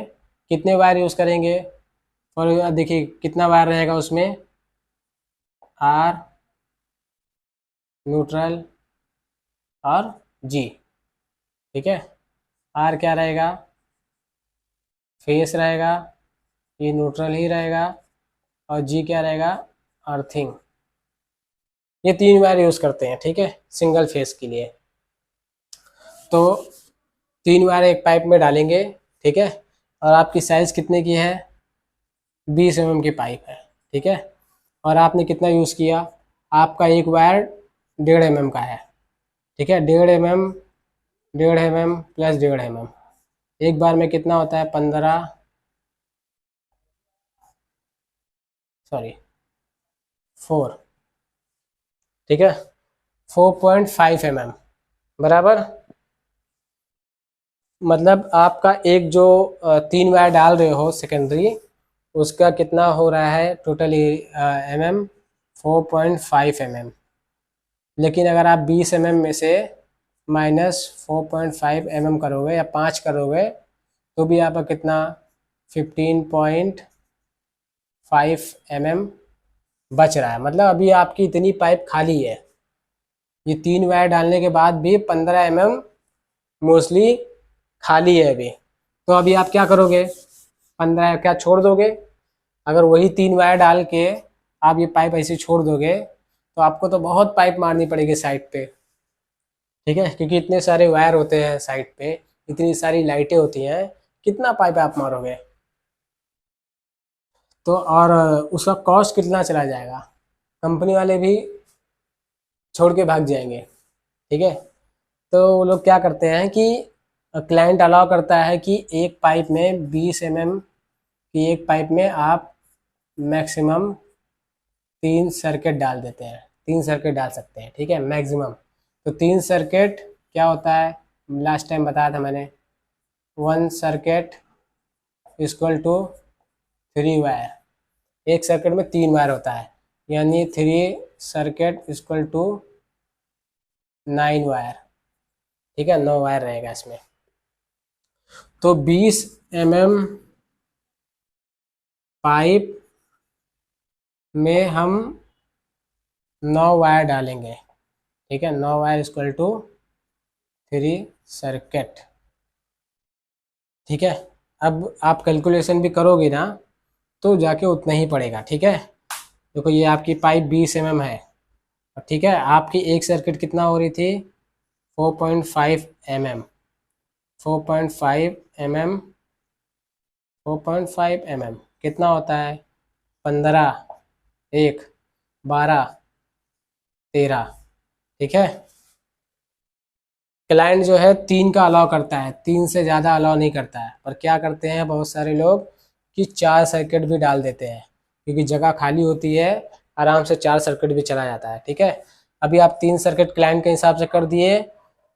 कितने वायर यूज़ करेंगे, और देखिए कितना वायर रहेगा उसमें, आर, न्यूट्रल और जी। ठीक है, आर क्या रहेगा, फेस रहेगा, ये न्यूट्रल ही रहेगा, और जी क्या रहेगा, अर्थिंग। ये 3 वायर यूज़ करते हैं। ठीक है, सिंगल फेस के लिए। तो 3 वायर एक पाइप में डालेंगे। ठीक है, और आपकी साइज़ कितने की है, 20 mm की पाइप है। ठीक है, और आपने कितना यूज़ किया, आपका एक वायर 1.5 mm का है। ठीक है, 1.5 mm प्लस 1.5 mm, एक बार में कितना होता है, 15, सॉरी 4। ठीक है, 4.5 mm बराबर, मतलब आपका एक जो 3 वायर डाल रहे हो सेकेंडरी, उसका कितना हो रहा है टोटली mm, 4.5 mm। लेकिन अगर आप 20 mm में से -4.5 mm करोगे या 5 करोगे तो भी आपका कितना 15.5 mm बच रहा है। मतलब अभी आपकी इतनी पाइप खाली है, ये 3 वायर डालने के बाद भी 15 mm मोस्टली खाली है अभी। तो अभी आप क्या करोगे, 15 क्या छोड़ दोगे, अगर वही 3 वायर डाल के आप ये पाइप ऐसे छोड़ दोगे तो आपको तो बहुत पाइप मारनी पड़ेगी साइड पे। ठीक है, क्योंकि इतने सारे वायर होते हैं साइड पे, इतनी सारी लाइटें होती हैं, कितना पाइप आप मारोगे, तो और उसका कॉस्ट कितना चला जाएगा, कंपनी वाले भी छोड़ के भाग जाएंगे। ठीक है, तो वो लोग क्या करते हैं कि क्लाइंट अलाउ करता है कि एक पाइप में 20 mm की एक पाइप में आप मैक्सिमम 3 सर्किट डाल देते हैं, 3 सर्किट डाल सकते हैं, ठीक है, मैक्सिमम। तो 3 सर्किट क्या होता है, लास्ट टाइम बताया था मैंने, 1 सर्किट इक्वल टू 3 वायर। एक सर्किट में 3 वायर होता है, यानी 3 सर्किट इक्वल टू 9 वायर, ठीक है, 9 वायर रहेगा इसमें। तो 20 mm पाइप में हम 9 वायर डालेंगे, ठीक है, 9 वायर इक्वल टू 3 सर्किट, ठीक है। अब आप कैलकुलेशन भी करोगे ना तो जाके उतना ही पड़ेगा, ठीक है। देखो ये आपकी पाइप 20 mm है, ठीक है, आपकी एक सर्किट कितना हो रही थी, 4.5 mm, 4.5 mm, 4.5 mm कितना होता है, 15, 1, 12, 13, ठीक है। क्लाइंट जो है 3 का अलाउ करता है, 3 से ज़्यादा अलाउ नहीं करता है, पर क्या करते हैं बहुत सारे लोग कि 4 सर्किट भी डाल देते हैं, क्योंकि जगह खाली होती है, आराम से 4 सर्किट भी चला जाता है, ठीक है। अभी आप 3 सर्किट क्लाइंट के हिसाब से कर दिए,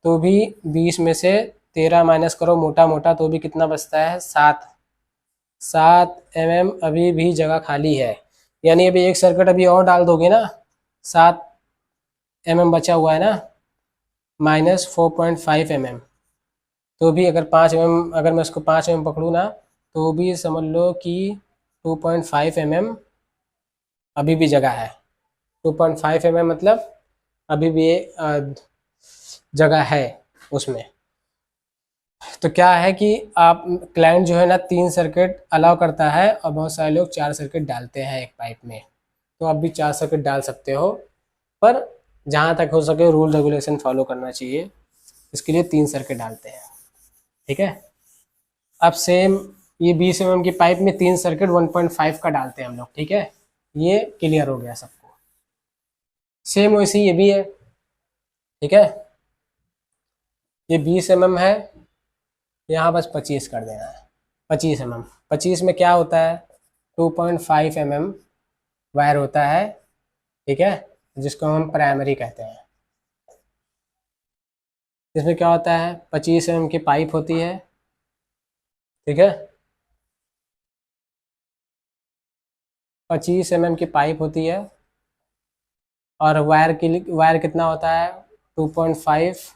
तो भी 20 में से 13 माइनस करो मोटा मोटा, तो भी कितना बचता है, 7 mm अभी भी जगह खाली है, यानी अभी एक सर्किट अभी और डाल दोगे ना, 7 mm बचा हुआ है ना, माइनस 4.5 mm, तो भी अगर 5 mm, अगर मैं इसको 5 mm पकड़ूँ ना, तो भी समझ लो कि 2.5 mm अभी भी जगह है, 2.5 mm मतलब अभी भी जगह है उसमें। तो क्या है कि आप क्लाइंट जो है ना 3 सर्किट अलाउ करता है, और बहुत सारे लोग 4 सर्किट डालते हैं एक पाइप में, तो आप भी 4 सर्किट डाल सकते हो, पर जहाँ तक हो सके रूल रेगुलेशन फॉलो करना चाहिए, इसके लिए 3 सर्किट डालते हैं, ठीक है। अब सेम ये 20 mm की पाइप में 3 सर्किट 1.5 का डालते हैं हम लोग, ठीक है, ये क्लियर हो गया सबको। सेम वैसे ये भी है, ठीक है, ये 20 mm है, यहाँ बस 25 कर देना है, 25 mm। 25 में क्या होता है, 2.5 mm वायर होता है, ठीक है, जिसको हम प्राइमरी कहते हैं। इसमें क्या होता है, 25 mm की पाइप होती है, ठीक है, 25 mm की पाइप होती है, और वायर कितना होता है, 2.5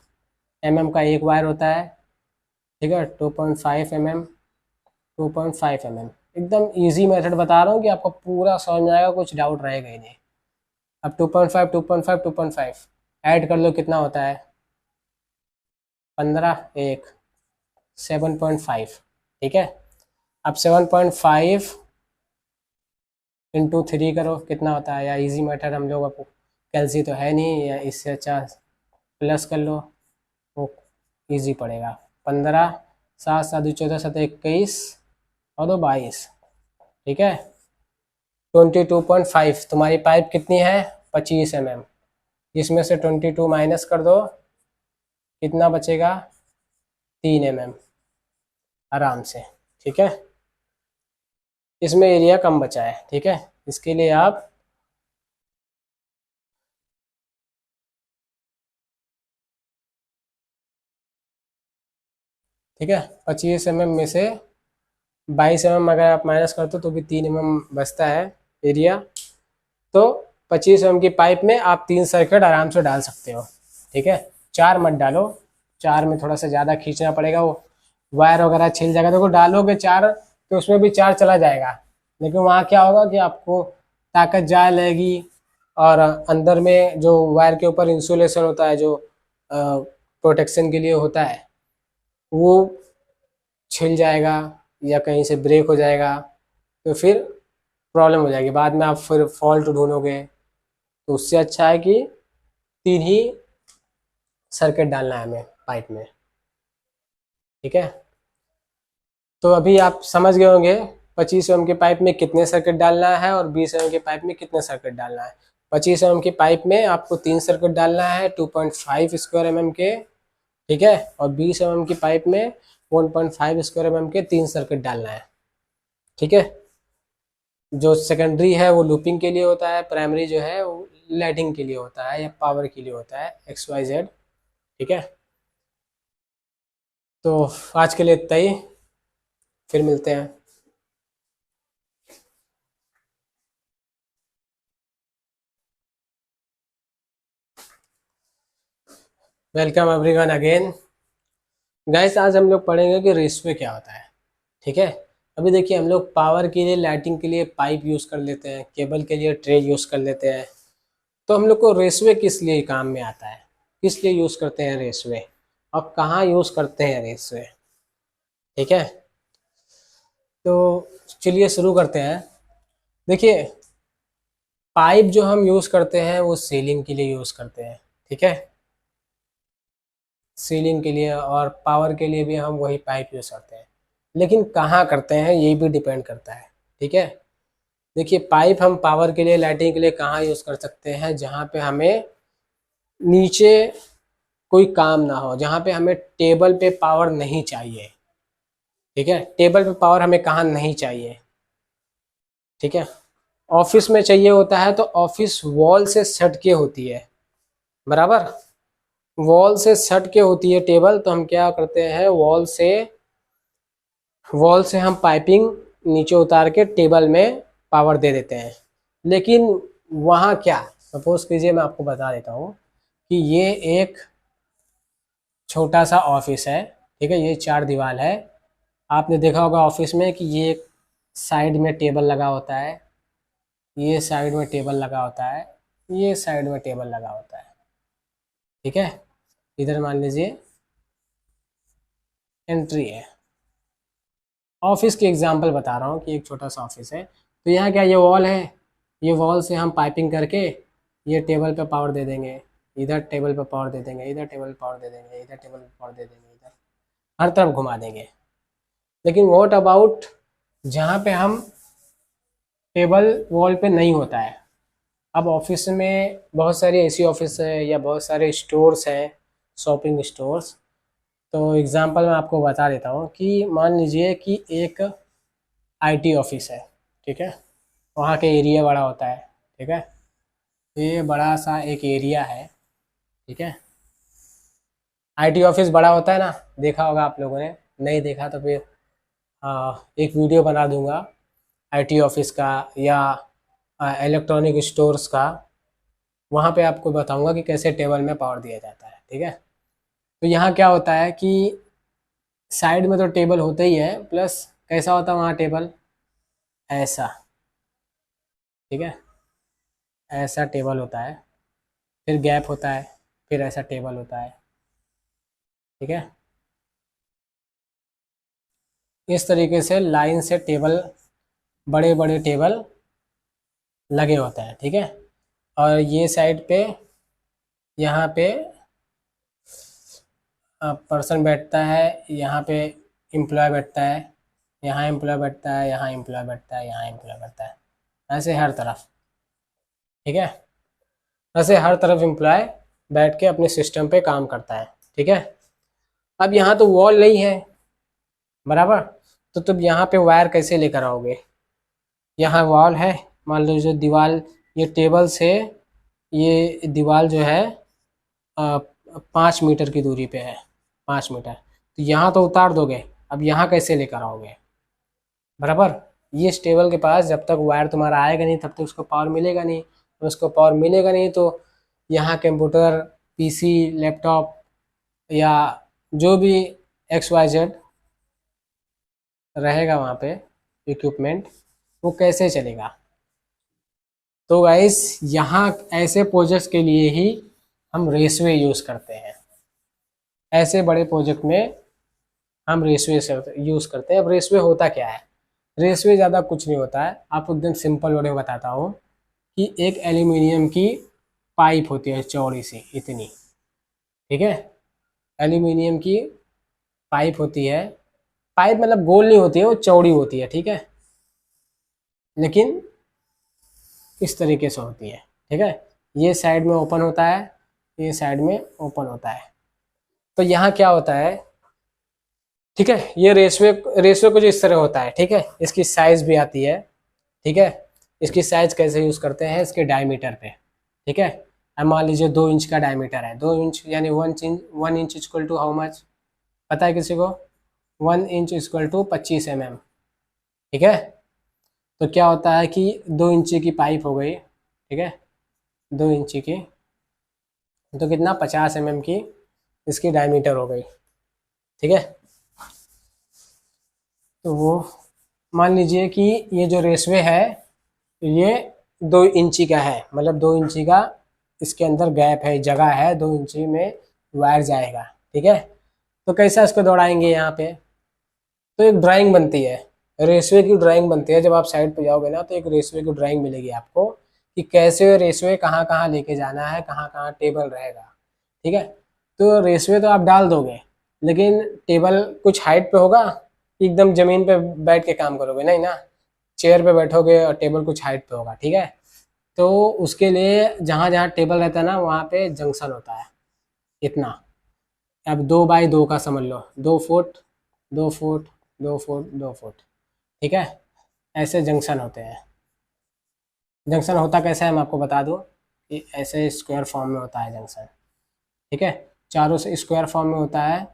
mm का एक वायर होता है, ठीक है, 2.5 mm, 2.5 mm। एकदम इजी मेथड बता रहा हूँ कि आपको पूरा समझ में आएगा, कुछ डाउट रहेगा ही नहीं। अब 2.5 2.5 2.5 ऐड कर लो, कितना होता है, 15, 1, 7.5, ठीक है। अब 7.5 इंटू 3 करो, कितना होता है, या इजी मेथड हम लोग, आपको कैलसी तो है नहीं, या इससे अच्छा प्लस कर लो, वो इजी पड़ेगा। 15, 7 7 14 7 21 और 2 22, ठीक है। 22.5 तुम्हारी पाइप कितनी है, 25 mm, इसमें से 22 माइनस कर दो, कितना बचेगा, 3 mm आराम से, ठीक है। इसमें एरिया कम बचा है, ठीक है, इसके लिए आप ठीक है, 25 mm में से 22 mm अगर आप माइनस करते हो तो भी 3 mm बचता है एरिया। तो 25 mm की पाइप में आप 3 सर्किट आराम से डाल सकते हो, ठीक है। 4 मत डालो, 4 में थोड़ा सा ज़्यादा खींचना पड़ेगा, वो वायर वगैरह छिल जाएगा। देखो डालोगे 4 तो उसमें भी 4 चला जाएगा, लेकिन वहाँ क्या होगा कि आपको ताकत ज़्यादा लगेगी, और अंदर में जो वायर के ऊपर इंसुलेशन होता है, जो प्रोटेक्शन के लिए होता है, वो छिल जाएगा या कहीं से ब्रेक हो जाएगा, तो फिर प्रॉब्लम हो जाएगी, बाद में आप फिर फॉल्ट ढूंढोगे। तो उससे अच्छा है कि 3 ही सर्किट डालना है हमें पाइप में, ठीक है। तो अभी आप समझ गए होंगे 25 mm की पाइप में कितने सर्किट डालना है, और 20 mm की पाइप में कितने सर्किट डालना है। 25 mm की पाइप में आपको 3 सर्किट डालना है 2.5 स्क्वायर mm के, ठीक है, और 20 mm की पाइप में 1.5 स्क्वायर mm के 3 सर्किट डालना है, ठीक है। जो सेकेंडरी है वो लूपिंग के लिए होता है, प्राइमरी जो है वो लाइटिंग के लिए होता है या पावर के लिए होता है, XYZ। ठीक है, तो आज के लिए इतना ही, फिर मिलते हैं। Welcome everyone again. गाइस आज हम लोग पढ़ेंगे कि रेसवे क्या होता है। ठीक है, अभी देखिए हम लोग पावर के लिए, लाइटिंग के लिए पाइप यूज़ कर लेते हैं, केबल के लिए ट्रे यूज़ कर लेते हैं। तो हम लोग को रेसवे किस लिए काम में आता है, किस लिए यूज़ करते हैं रेसवे, और कहाँ यूज़ करते हैं रेसवे। ठीक है, तो चलिए शुरू करते हैं। देखिए पाइप जो हम यूज़ करते हैं वो सीलिंग के लिए यूज़ करते हैं। ठीक है, सीलिंग के लिए और पावर के लिए भी हम वही पाइप यूज़ करते हैं, लेकिन कहाँ करते हैं ये भी डिपेंड करता है। ठीक है, देखिए पाइप हम पावर के लिए, लाइटिंग के लिए कहाँ यूज़ कर सकते हैं, जहाँ पे हमें नीचे कोई काम ना हो, जहाँ पे हमें टेबल पे पावर नहीं चाहिए। ठीक है, टेबल पे पावर हमें कहाँ नहीं चाहिए। ठीक है, ऑफिस में चाहिए होता है तो ऑफिस वॉल से सट के होती है, बराबर वॉल से सट के होती है टेबल, तो हम क्या करते हैं, वॉल से हम पाइपिंग नीचे उतार के टेबल में पावर दे देते हैं। लेकिन वहाँ क्या, सपोज कीजिए मैं आपको बता देता हूँ कि ये एक छोटा सा ऑफिस है। ठीक है, ये 4 दीवार है। आपने देखा होगा ऑफिस में कि ये साइड में टेबल लगा होता है, ये साइड में टेबल लगा होता है, ये साइड में टेबल लगा होता है। ठीक है, इधर मान लीजिए एंट्री है। ऑफिस की एग्जांपल बता रहा हूँ कि एक छोटा सा ऑफिस है। तो यहाँ क्या, ये वॉल है, ये वॉल से हम पाइपिंग करके ये टेबल पे पावर दे देंगे, इधर टेबल पे पावर दे देंगे, इधर टेबल पे पावर दे देंगे, इधर टेबल पे पावर दे देंगे, इधर हर तरफ घुमा देंगे। लेकिन व्हाट अबाउट जहाँ पे हम टेबल वॉल पे नहीं होता है। अब ऑफिस में बहुत सारी ऐसी ऑफिस है या बहुत सारे स्टोर्स हैं, शॉपिंग स्टोर्स। तो एग्जांपल मैं आपको बता देता हूँ कि मान लीजिए कि एक आईटी ऑफिस है। ठीक है, वहाँ के एरिया बड़ा होता है। ठीक है, ये बड़ा सा एक एरिया है। ठीक है, आईटी ऑफिस बड़ा होता है ना, देखा होगा आप लोगों ने, नहीं देखा तो फिर एक वीडियो बना दूंगा आईटी ऑफिस का या इलेक्ट्रॉनिक स्टोर्स का। वहाँ पे आपको बताऊंगा कि कैसे टेबल में पावर दिया जाता है। ठीक है, तो यहाँ क्या होता है कि साइड में तो टेबल होता ही है, प्लस कैसा होता है वहाँ टेबल, ऐसा। ठीक है, ऐसा टेबल होता है, फिर गैप होता है, फिर ऐसा टेबल होता है। ठीक है, इस तरीके से लाइन से टेबल, बड़े बड़े टेबल लगे होते हैं। ठीक है, और ये साइड पे, यहाँ पे पर्सन बैठता है, यहाँ पे एम्प्लॉय बैठता है, यहाँ एम्प्लॉय बैठता है, यहाँ एम्प्लॉय बैठता है, यहाँ एम्प्लॉय बैठता है, ऐसे हर तरफ। ठीक है, ऐसे हर तरफ एम्प्लॉय बैठ के अपने सिस्टम पे काम करता है। ठीक है, अब यहाँ तो वॉल नहीं है, बराबर, तो तुम यहाँ पे वायर कैसे लेकर आओगे। यहाँ वॉल है, मान लो जो दीवार, ये टेबल से ये दीवार जो है 5 मीटर की दूरी पे है, 5 मीटर, तो यहाँ तो उतार दोगे, अब यहाँ कैसे लेकर आओगे, बराबर। ये इस टेबल के पास जब तक वायर तुम्हारा आएगा नहीं तब तक उसको पावर मिलेगा नहीं, तो उसको पावर मिलेगा नहीं तो यहाँ कंप्यूटर, पीसी, लैपटॉप या जो भी XYZ रहेगा वहाँ पे इक्विपमेंट, वो कैसे चलेगा। तो गाइस यहाँ ऐसे प्रोजेक्ट्स के लिए ही हम रेसवे यूज़ करते हैं। ऐसे बड़े प्रोजेक्ट में हम रेसवे से यूज़ करते हैं। अब रेसवे होता क्या है, रेसवे ज़्यादा कुछ नहीं होता है, आपको एकदम सिंपल वर्ड में बताता हूँ कि एक एल्यूमिनियम की पाइप होती है चौड़ी सी इतनी। ठीक है, एल्यूमिनियम की पाइप होती है, पाइप मतलब गोल नहीं होती है, वो चौड़ी होती है। ठीक है, लेकिन इस तरीके से होती है। ठीक है, ये साइड में ओपन होता है, ये साइड में ओपन होता है। तो यहाँ क्या होता है, ठीक है, ये रेसवे कुछ इस तरह होता है। ठीक है, इसकी साइज भी आती है। ठीक है, इसकी साइज कैसे यूज़ करते हैं, इसके डायमीटर पे, ठीक है। अब मान लीजिए 2 इंच का डायमीटर है, 2 इंच यानी 1 inch equal to how much, पता है किसी को? 1 इंच इक्वल टू 25 mm, ठीक है। तो क्या होता है कि 2 इंची की पाइप हो गई, ठीक है, 2 इंची की, तो कितना 50 mm की इसकी डायमीटर हो गई, ठीक है। तो वो मान लीजिए कि ये जो रेसवे है ये 2 इंची का है, मतलब 2 इंची का इसके अंदर गैप है, जगह है, 2 इंची में वायर जाएगा, ठीक है। तो कैसा इसको दौड़ाएंगे यहाँ पे, तो एक ड्राइंग बनती है, रेसवे की ड्राइंग बनती है। जब आप साइड पे जाओगे ना तो एक रेसवे की ड्राइंग मिलेगी आपको कि कैसे रेसवे कहाँ कहाँ लेके जाना है, कहाँ कहाँ टेबल रहेगा, ठीक है। तो रेसवे तो आप डाल दोगे, लेकिन टेबल कुछ हाइट पे होगा, एकदम ज़मीन पे बैठ के काम करोगे नहीं ना, चेयर पे बैठोगे और टेबल कुछ हाइट पे होगा, ठीक है। तो उसके लिए जहाँ जहाँ टेबल रहता है ना वहाँ पे जंक्शन होता है इतना, अब 2 बाई 2 का समझ लो, 2 फुट 2 फुट 2 फुट 2 फुट, ठीक है। ऐसे जंक्शन होते हैं। जंक्शन होता कैसा है मैं आपको बता दूं कि ऐसे स्क्वायर फॉर्म में होता है जंक्शन, ठीक है। चारों से स्क्वायर फॉर्म में होता है,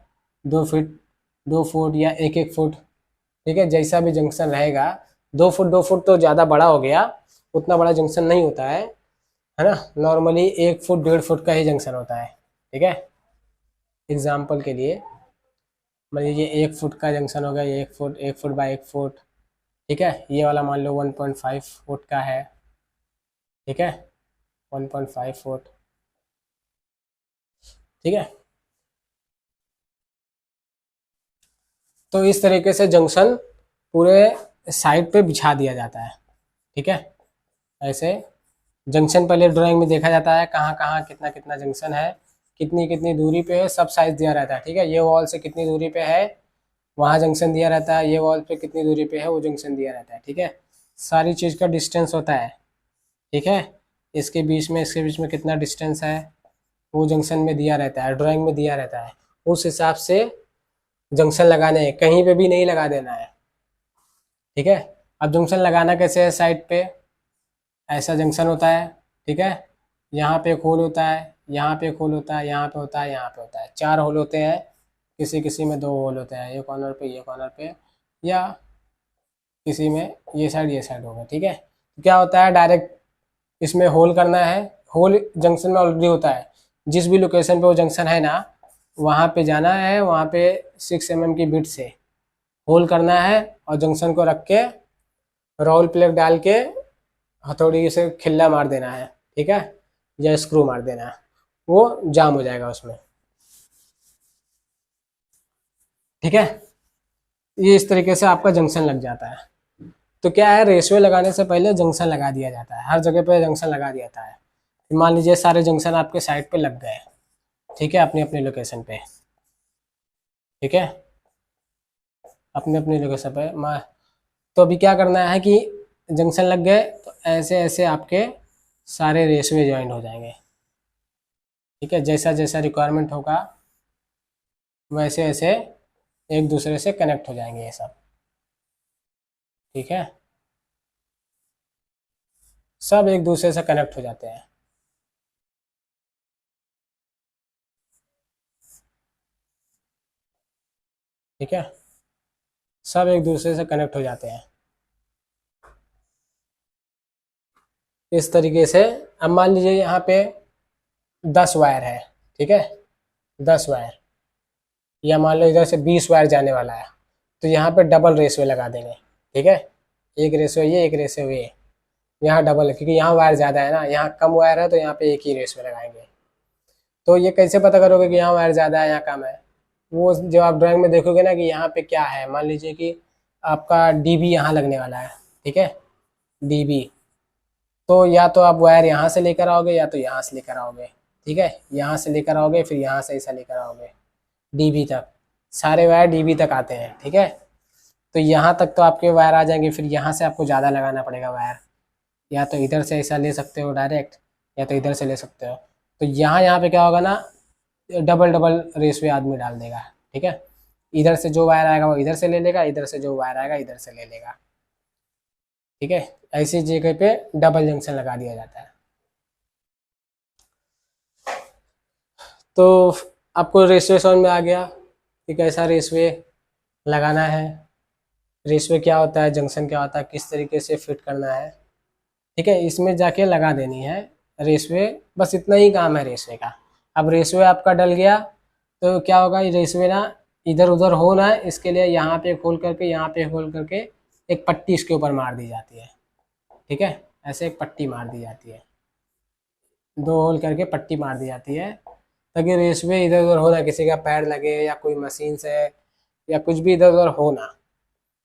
2 फीट 2 फुट या 1 1 फुट, ठीक है। जैसा भी जंक्शन रहेगा, 2 फुट 2 फुट तो ज़्यादा बड़ा हो गया, उतना बड़ा जंक्शन नहीं होता है ना। नॉर्मली 1 फुट 1.5 फुट का ही जंक्शन होता है, ठीक है। एग्जाम्पल के लिए मान लीजिए 1 फुट का जंक्शन हो गया, ये 1 फुट 1 फुट बाई 1 फुट, ठीक है। ये वाला मान लो 1.5 फुट का है, ठीक है, 1.5 फुट, ठीक है। तो इस तरीके से जंक्शन पूरे साइड पे बिछा दिया जाता है, ठीक है। ऐसे जंक्शन पहले ड्राइंग में देखा जाता है कहाँ कहाँ कितना कितना जंक्शन है, कितनी कितनी दूरी पे है, सब साइज दिया रहता है, ठीक है। ये वॉल से कितनी दूरी पे है वहाँ जंक्शन दिया रहता है, ये वॉल पे कितनी दूरी पे है वो जंक्शन दिया रहता है, ठीक है। सारी चीज़ का डिस्टेंस होता है, ठीक है। इसके बीच में इसके बीच में कितना डिस्टेंस है वो जंक्शन में दिया रहता है, ड्राइंग में दिया रहता है। उस हिसाब से जंक्शन लगाने हैं, कहीं पे भी नहीं लगा देना है, ठीक है। अब जंक्शन लगाना कैसे है, साइड पे ऐसा जंक्शन होता है, ठीक है। यहाँ पे एक होल होता है, यहाँ पे एक होल होता है, यहाँ पे होता है, यहाँ पे होता है, 4 होल होते हैं, किसी किसी में 2 होल होते हैं, ये कॉर्नर पे ये कॉर्नर पे, या किसी में ये साइड होगा, ठीक है। तो क्या होता है, डायरेक्ट इसमें होल करना है, होल जंक्शन में ऑलरेडी होता है, जिस भी लोकेशन पे वो जंक्शन है ना वहाँ पे जाना है, वहाँ पे 6 mm की बिट से होल करना है और जंक्शन को रख के राउल प्लेट डाल के हथौड़ी से खिल्ला मार देना है, ठीक है, या स्क्रू मार देना है, वो जाम हो जाएगा उसमें, ठीक है। ये इस तरीके से आपका जंक्शन लग जाता है। तो क्या है, रेसवे लगाने से पहले जंक्शन लगा दिया जाता है, हर जगह पे जंक्शन लगा दिया जाता है। मान लीजिए सारे जंक्शन आपके साइड पे लग गए, ठीक है, अपनी अपनी लोकेशन पे, ठीक है, अपने अपनी लोकेशन पे। तो अभी क्या करना है कि जंक्शन लग गए तो ऐसे ऐसे आपके सारे रेसवे ज्वाइन हो जाएंगे, ठीक है। जैसा जैसा रिक्वायरमेंट होगा वैसे वैसे एक दूसरे से कनेक्ट हो जाएंगे ये सब, ठीक है, सब एक दूसरे से कनेक्ट हो जाते हैं, ठीक है, सब एक दूसरे से कनेक्ट हो जाते हैं इस तरीके से। अब मान लीजिए यहाँ पे 10 वायर है, ठीक है, 10 वायर, या मान लो इधर से 20 वायर जाने वाला है, तो यहाँ पे डबल रेसवे लगा देंगे, ठीक है। एक रेसवे ये, एक रेसवे ये, यहाँ डबल है क्योंकि यहाँ वायर ज़्यादा है ना, यहाँ कम वायर है तो यहाँ पे एक ही रेसवे लगाएंगे। तो ये कैसे पता करोगे कि यहाँ वायर ज़्यादा है यहाँ कम है, वो जब आप ड्राइंग में देखोगे ना कि यहाँ पे क्या है, मान लीजिए कि आपका डीबी यहाँ लगने वाला है, ठीक है, डीबी, तो या तो आप वायर यहाँ से लेकर आओगे या तो यहाँ से लेकर आओगे, ठीक है, यहाँ से लेकर आओगे फिर यहाँ से ऐसा लेकर आओगे डीबी तक, सारे वायर डीबी तक आते हैं, ठीक है। तो यहाँ तक तो आपके वायर आ जाएंगे, फिर यहाँ से आपको ज़्यादा लगाना पड़ेगा वायर, या तो इधर से ऐसा ले सकते हो डायरेक्ट, या तो इधर से ले सकते हो। तो यहाँ यहाँ पे क्या होगा ना, डबल डबल रेसवे आदमी डाल देगा, ठीक है। इधर से जो वायर आएगा वो इधर से ले लेगा, इधर से जो वायर आएगा इधर से ले लेगा, ठीक है, ऐसी जगह पे डबल जंक्शन लगा दिया जाता है। तो आपको रेसवे समझ में आ गया कि कैसा रेसवे लगाना है, रेसवे क्या होता है, जंक्शन क्या होता है, किस तरीके से फिट करना है। ठीक है, इसमें जाके लगा देनी है रेसवे, बस इतना ही काम है रेसवे का। अब रेसवे आपका डल गया तो क्या होगा, ये रेसवे ना इधर उधर हो ना, इसके लिए यहाँ पे खोल करके यहाँ पे खोल करके एक पट्टी इसके ऊपर मार दी जाती है। ठीक है, ऐसे एक पट्टी मार दी जाती है, 2 होल करके पट्टी मार दी जाती है, ताकि रेसवे इधर उधर हो ना, किसी का पैर लगे या कोई मशीन से या कुछ भी इधर उधर हो ना,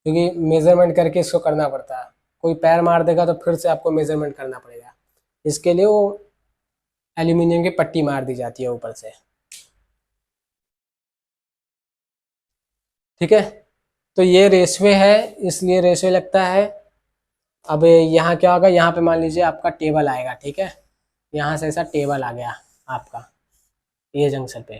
क्योंकि मेजरमेंट करके इसको करना पड़ता है। कोई पैर मार देगा तो फिर से आपको मेजरमेंट करना पड़ेगा, इसके लिए वो एल्यूमिनियम की पट्टी मार दी जाती है ऊपर से। ठीक है, तो ये रेसवे है, इसलिए रेसवे लगता है। अब यहाँ क्या होगा, यहाँ पे मान लीजिए आपका टेबल आएगा। ठीक है, यहाँ से ऐसा टेबल आ गया आपका ये जंक्शन पे,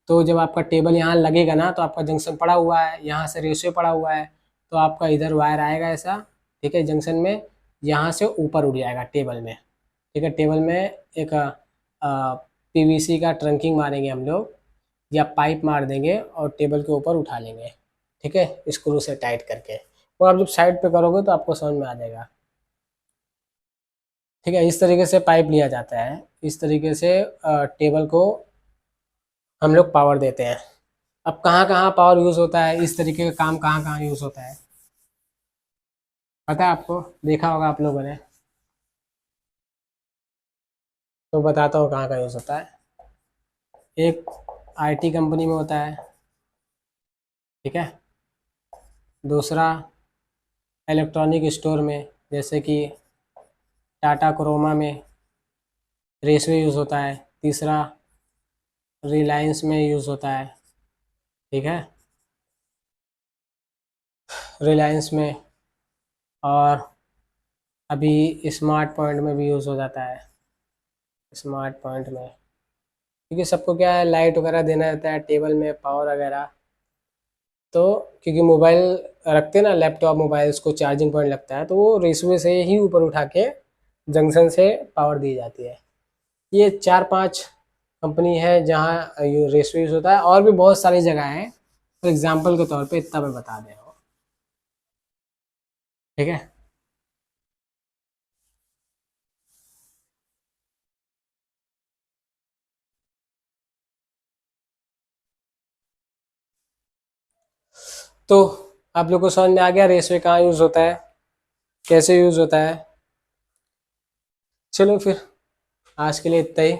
तो जब आपका टेबल यहाँ लगेगा ना, तो आपका जंक्शन पड़ा हुआ है, यहाँ से रेसवे पड़ा हुआ है, तो आपका इधर वायर आएगा ऐसा। ठीक है, जंक्शन में यहाँ से ऊपर उड़ जाएगा टेबल में। ठीक है, टेबल में एक पीवीसी का ट्रंकिंग मारेंगे हम लोग, या पाइप मार देंगे और टेबल के ऊपर उठा लेंगे। ठीक है, स्क्रू से टाइट करके, और आप जब साइड पे करोगे तो आपको समझ में आ जाएगा। ठीक है, इस तरीके से पाइप लिया जाता है, इस तरीके से टेबल को हम लोग पावर देते हैं। अब कहाँ कहाँ पावर यूज़ होता है, इस तरीके का काम कहाँ कहाँ यूज़ होता है, पता है आपको, देखा होगा आप लोगों ने, तो बताता हूँ कहाँ कहाँ यूज़ होता है। एक आईटी कंपनी में होता है। ठीक है, दूसरा इलेक्ट्रॉनिक स्टोर में, जैसे कि टाटा क्रोमा में रेसवे यूज़ होता है। तीसरा रिलायंस में यूज़ होता है। ठीक है, रिलायंस में, और अभी स्मार्ट पॉइंट में भी यूज़ हो जाता है, स्मार्ट पॉइंट में, क्योंकि सबको क्या है, लाइट वगैरह देना रहता है टेबल में, पावर वगैरह। तो क्योंकि मोबाइल रखते हैं ना, लैपटॉप मोबाइल, उसको चार्जिंग पॉइंट लगता है, तो वो रेसवे से ही ऊपर उठा के जंक्शन से पावर दी जाती है। ये 4-5 कंपनी है जहाँ रेसवे यूज़ होता है, और भी बहुत सारी जगह हैं, फॉर एग्जाम्पल के तौर पे इतना मैं बता दे रहा हूँ। ठीक है, तो आप लोग को समझ में आ गया रेसवे कहाँ यूज़ होता है, कैसे यूज़ होता है। चलो फिर आज के लिए इतना ही।